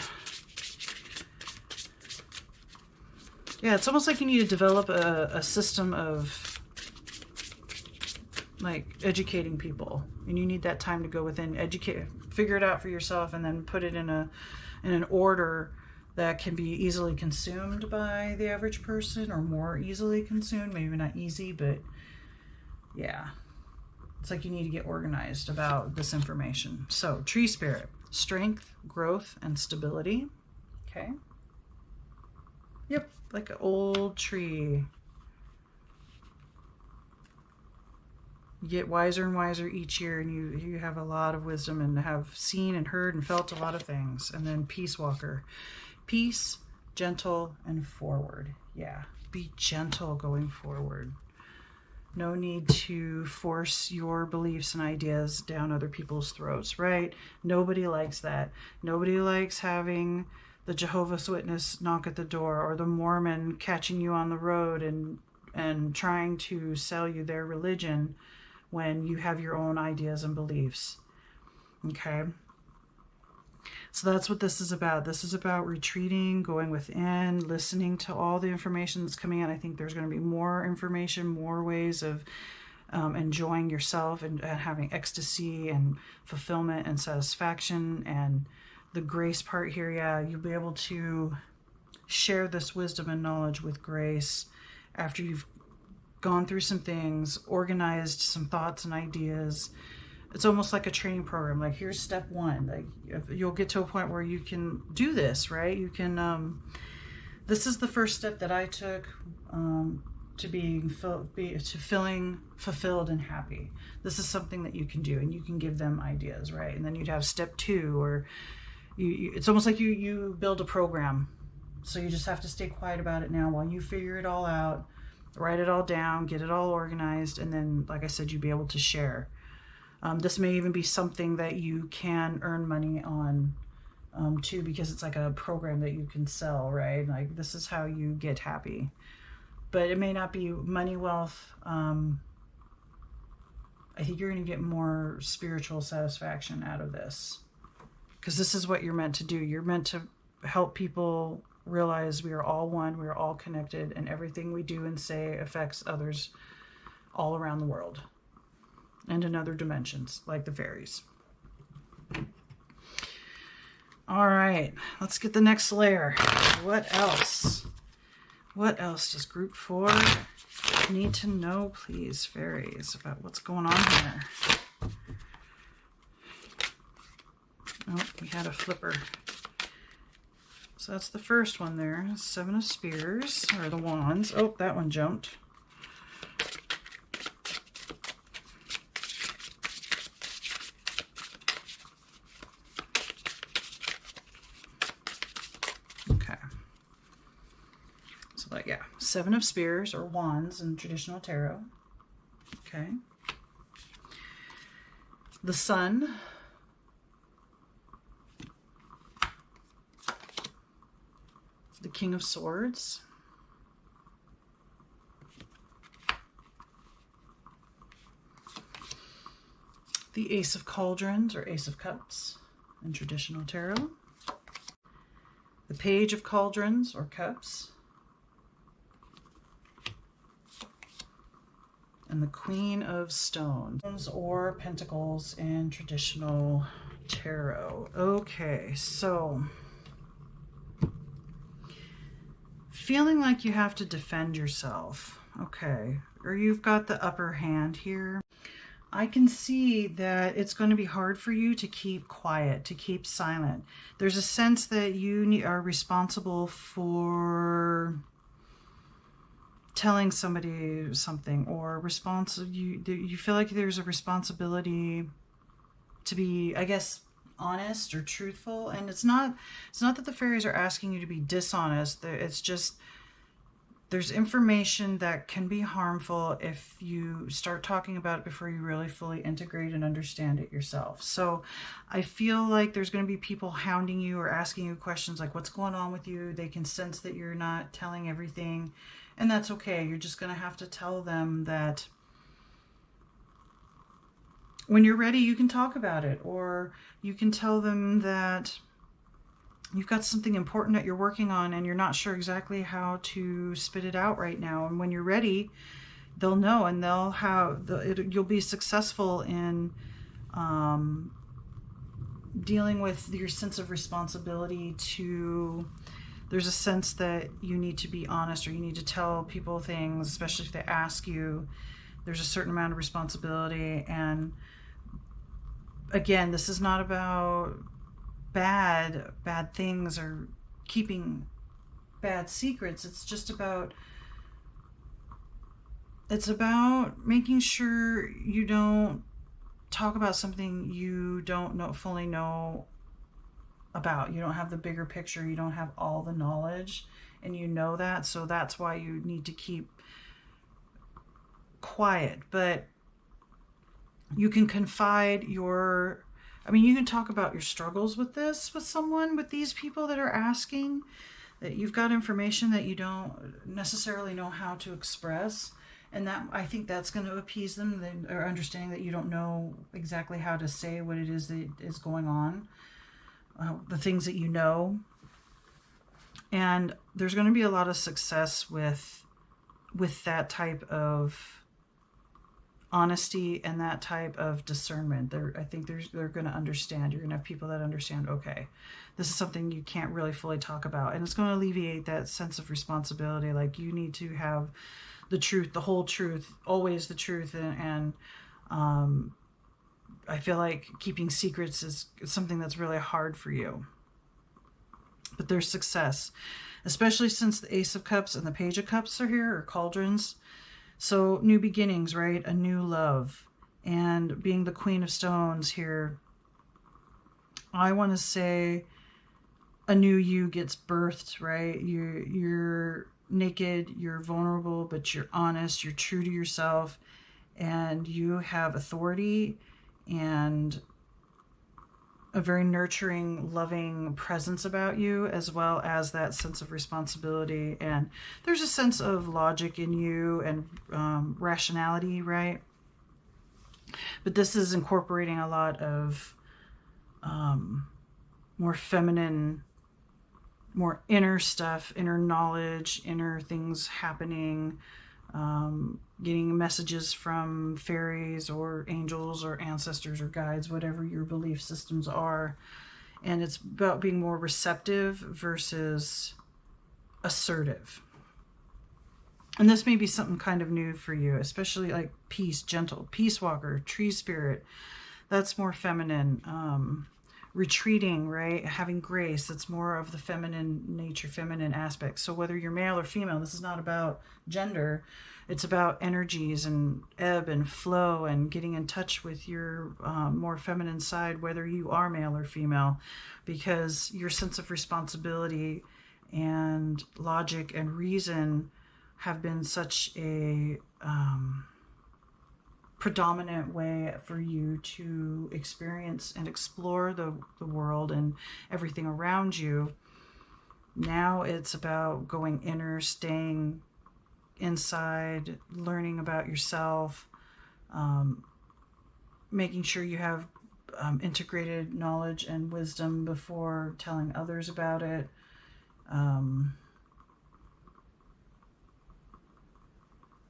Yeah, it's almost like you need to develop a system of like educating people, and you need that time to go within, educate, figure it out for yourself, and then put it in an order that can be easily consumed by the average person, or more easily consumed. Maybe not easy, but yeah, it's like you need to get organized about this information. So tree spirit, strength, growth, and stability. Okay. Yep, like an old tree. You get wiser and wiser each year, and you have a lot of wisdom and have seen and heard and felt a lot of things. And then peace walker. Peace, gentle, and forward. Yeah, be gentle going forward. No need to force your beliefs and ideas down other people's throats, right? Nobody likes that. Nobody likes having the Jehovah's Witness knock at the door, or the Mormon catching you on the road and trying to sell you their religion when you have your own ideas and beliefs. Okay? So that's what this is about. This is about retreating, going within, listening to all the information that's coming in. I think there's going to be more information, more ways of enjoying yourself and having ecstasy and fulfillment and satisfaction. And the grace part here, yeah, you'll be able to share this wisdom and knowledge with grace after you've gone through some things, organized some thoughts and ideas. It's almost like a training program. Like, here's step 1. Like, you'll get to a point where you can do this, right? You can, this is the first step that I took to feeling fulfilled and happy. This is something that you can do, and you can give them ideas, right? And then you'd have step 2, or it's almost like you build a program. So you just have to stay quiet about it now while you figure it all out, write it all down, get it all organized, and then, like I said, you'd be able to share. This may even be something that you can earn money on too, because it's like a program that you can sell, right? Like, this is how you get happy. But it may not be money, wealth. I think you're going to get more spiritual satisfaction out of this, because this is what you're meant to do. You're meant to help people realize we are all one, we are all connected, and everything we do and say affects others all around the world and in other dimensions, like the fairies. All right, let's get the next layer. What else? What else does group 4 need to know, please, fairies, about what's going on here? Oh, we had a flipper. So that's the first one there. 7 of Spears, or the Wands. Oh, that one jumped. Okay. So that, yeah, 7 of Spears, or Wands in traditional tarot. Okay. The Sun. The King of Swords. The Ace of Cauldrons, or Ace of Cups in traditional tarot. The Page of Cauldrons, or Cups. And the Queen of Stones, or Pentacles in traditional tarot. Okay, so feeling like you have to defend yourself, okay, or you've got the upper hand here. I can see that it's going to be hard for you to keep quiet, to keep silent. There's a sense that you are responsible for telling somebody something, or you feel like there's a responsibility to be, I guess, honest or truthful. And it's not that the fairies are asking you to be dishonest. It's just there's information that can be harmful if you start talking about it before you really fully integrate and understand it yourself. So I feel like there's going to be people hounding you or asking you questions like, what's going on with you? They can sense that you're not telling everything, and that's okay. You're just going to have to tell them that when you're ready, you can talk about it, or you can tell them that you've got something important that you're working on and you're not sure exactly how to spit it out right now. And when you're ready, they'll know, and you'll be successful in dealing with your sense of responsibility there's a sense that you need to be honest, or you need to tell people things, especially if they ask you. There's a certain amount of responsibility. And again, this is not about bad things or keeping bad secrets. It's about making sure you don't talk about something you don't fully know about. You don't have the bigger picture, you don't have all the knowledge, and you know that. So that's why you need to keep quiet. But you can confide you can talk about your struggles with someone, with these people that are asking, that you've got information that you don't necessarily know how to express. And that, I think that's going to appease them, or understanding that you don't know exactly how to say what it is that is going on, the things that you know. And there's going to be a lot of success with that type of honesty and that type of discernment. I think they're going to understand. You're going to have people that understand, okay, this is something you can't really fully talk about. And it's going to alleviate that sense of responsibility. Like, you need to have the truth, the whole truth, always the truth. And I feel like keeping secrets is something that's really hard for you. But there's success, especially since the Ace of Cups and the Page of Cups are here, or cauldrons. So new beginnings, right? A new love. And being the Queen of Stones here, I want to say a new you gets birthed, right? You're naked, you're vulnerable, but you're honest, you're true to yourself, and you have authority and a very nurturing, loving presence about you, as well as that sense of responsibility. And there's a sense of logic in you and rationality, right? But this is incorporating a lot of more feminine, more inner stuff, inner knowledge, inner things happening, getting messages from fairies or angels or ancestors or guides, whatever your belief systems are. And it's about being more receptive versus assertive. And this may be something kind of new for you, especially like peace, gentle, peace walker, tree spirit. That's more feminine. Retreating, right? Having grace, that's more of the feminine nature, feminine aspect. So whether you're male or female, this is not about gender. It's about energies and ebb and flow and getting in touch with your more feminine side, whether you are male or female, because your sense of responsibility and logic and reason have been such a predominant way for you to experience and explore the world and everything around you. Now it's about going inner, staying inside, learning about yourself, making sure you have integrated knowledge and wisdom before telling others about it.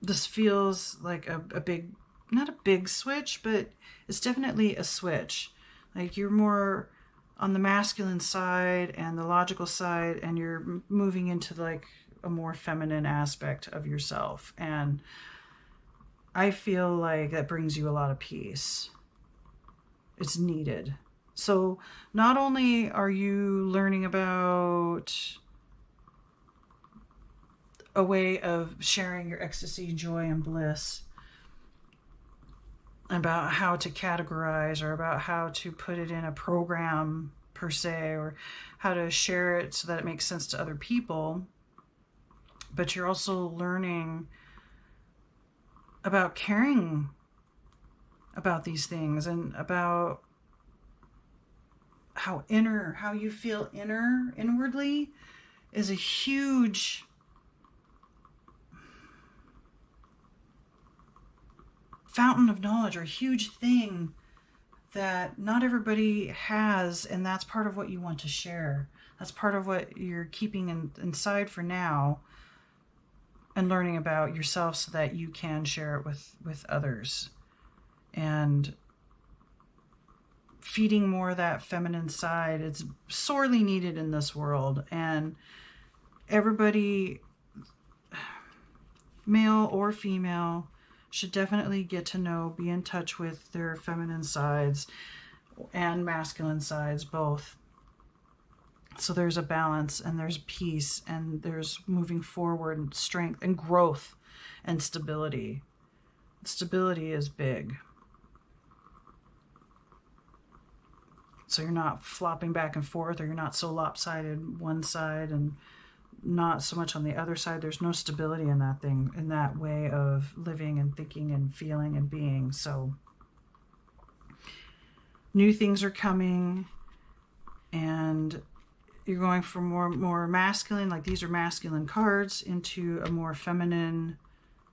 This feels like a big, not a big switch, but it's definitely a switch. Like, you're more on the masculine side and the logical side, and you're moving into like a more feminine aspect of yourself. And I feel like that brings you a lot of peace. It's needed. So not only are you learning about a way of sharing your ecstasy, joy, and bliss, about how to categorize or about how to put it in a program per se, or how to share it so that it makes sense to other people. But you're also learning about caring about these things, and about how you feel inwardly is a huge fountain of knowledge, or a huge thing that not everybody has, and that's part of what you want to share. That's part of what you're keeping inside for now, and learning about yourself so that you can share it with others, and feeding more of that feminine side. It's sorely needed in this world, and everybody, male or female, should definitely get to know, be in touch with their feminine sides and masculine sides, both. So there's a balance, and there's peace, and there's moving forward, and strength and growth and stability. Stability is big. So you're not flopping back and forth, or you're not so lopsided one side and not so much on the other side. There's no stability in that thing, in that way of living and thinking and feeling and being. So new things are coming, and you're going from more masculine, like these are masculine cards, into a more feminine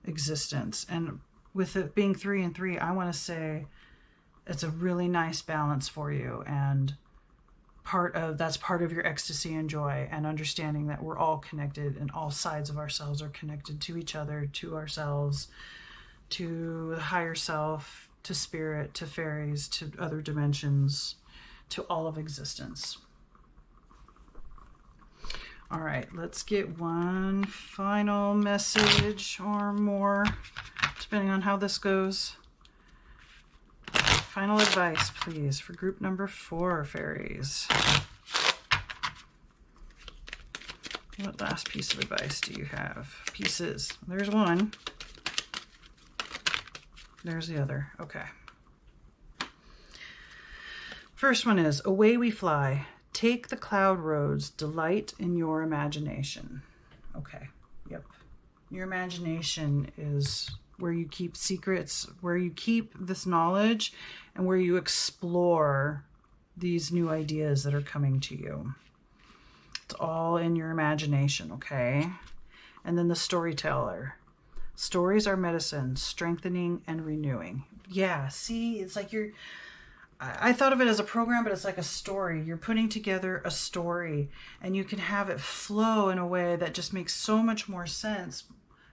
existence. And with it being 3 and 3, I want to say it's a really nice balance for you, and that's part of your ecstasy and joy, and understanding that we're all connected, and all sides of ourselves are connected to each other, to ourselves, to the higher self, to spirit, to fairies, to other dimensions, to all of existence. All right, let's get one final message or more, depending on how this goes. Final advice, please, for group number 4, fairies. What last piece of advice do you have? Pieces. There's one. There's the other. Okay. First one is, away we fly. Take the cloud roads. Delight in your imagination. Okay. Yep. Your imagination is where you keep secrets, where you keep this knowledge, and where you explore these new ideas that are coming to you. It's all in your imagination, okay? And then the storyteller. Stories are medicine, strengthening and renewing. Yeah, see, it's like I thought of it as a program, but it's like a story. You're putting together a story, and you can have it flow in a way that just makes so much more sense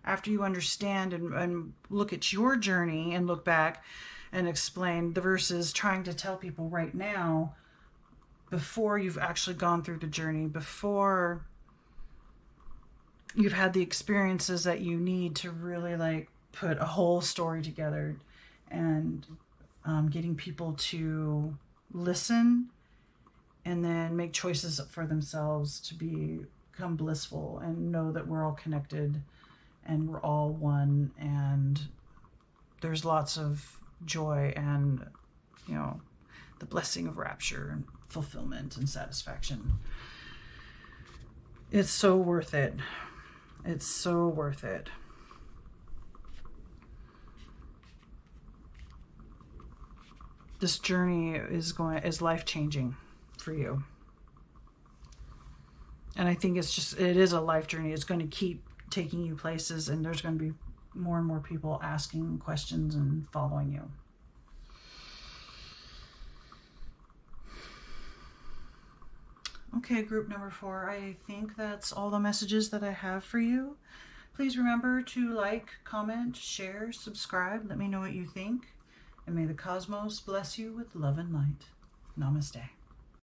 after you understand and look at your journey and look back and explain the verses, trying to tell people right now, before you've actually gone through the journey, before you've had the experiences that you need to really like put a whole story together, and getting people to listen and then make choices for themselves to become blissful and know that we're all connected and we're all one, and there's lots of joy and, you know, the blessing of rapture and fulfillment and satisfaction. It's so worth it. It's so worth it. This journey is life-changing for you. And I think it is a life journey. It's going to keep taking you places, and there's going to be more and more people asking questions and following you. Okay, group number 4, I think that's all the messages that I have for you. Please remember to like, comment, share, subscribe. Let me know what you think. And may the cosmos bless you with love and light. Namaste.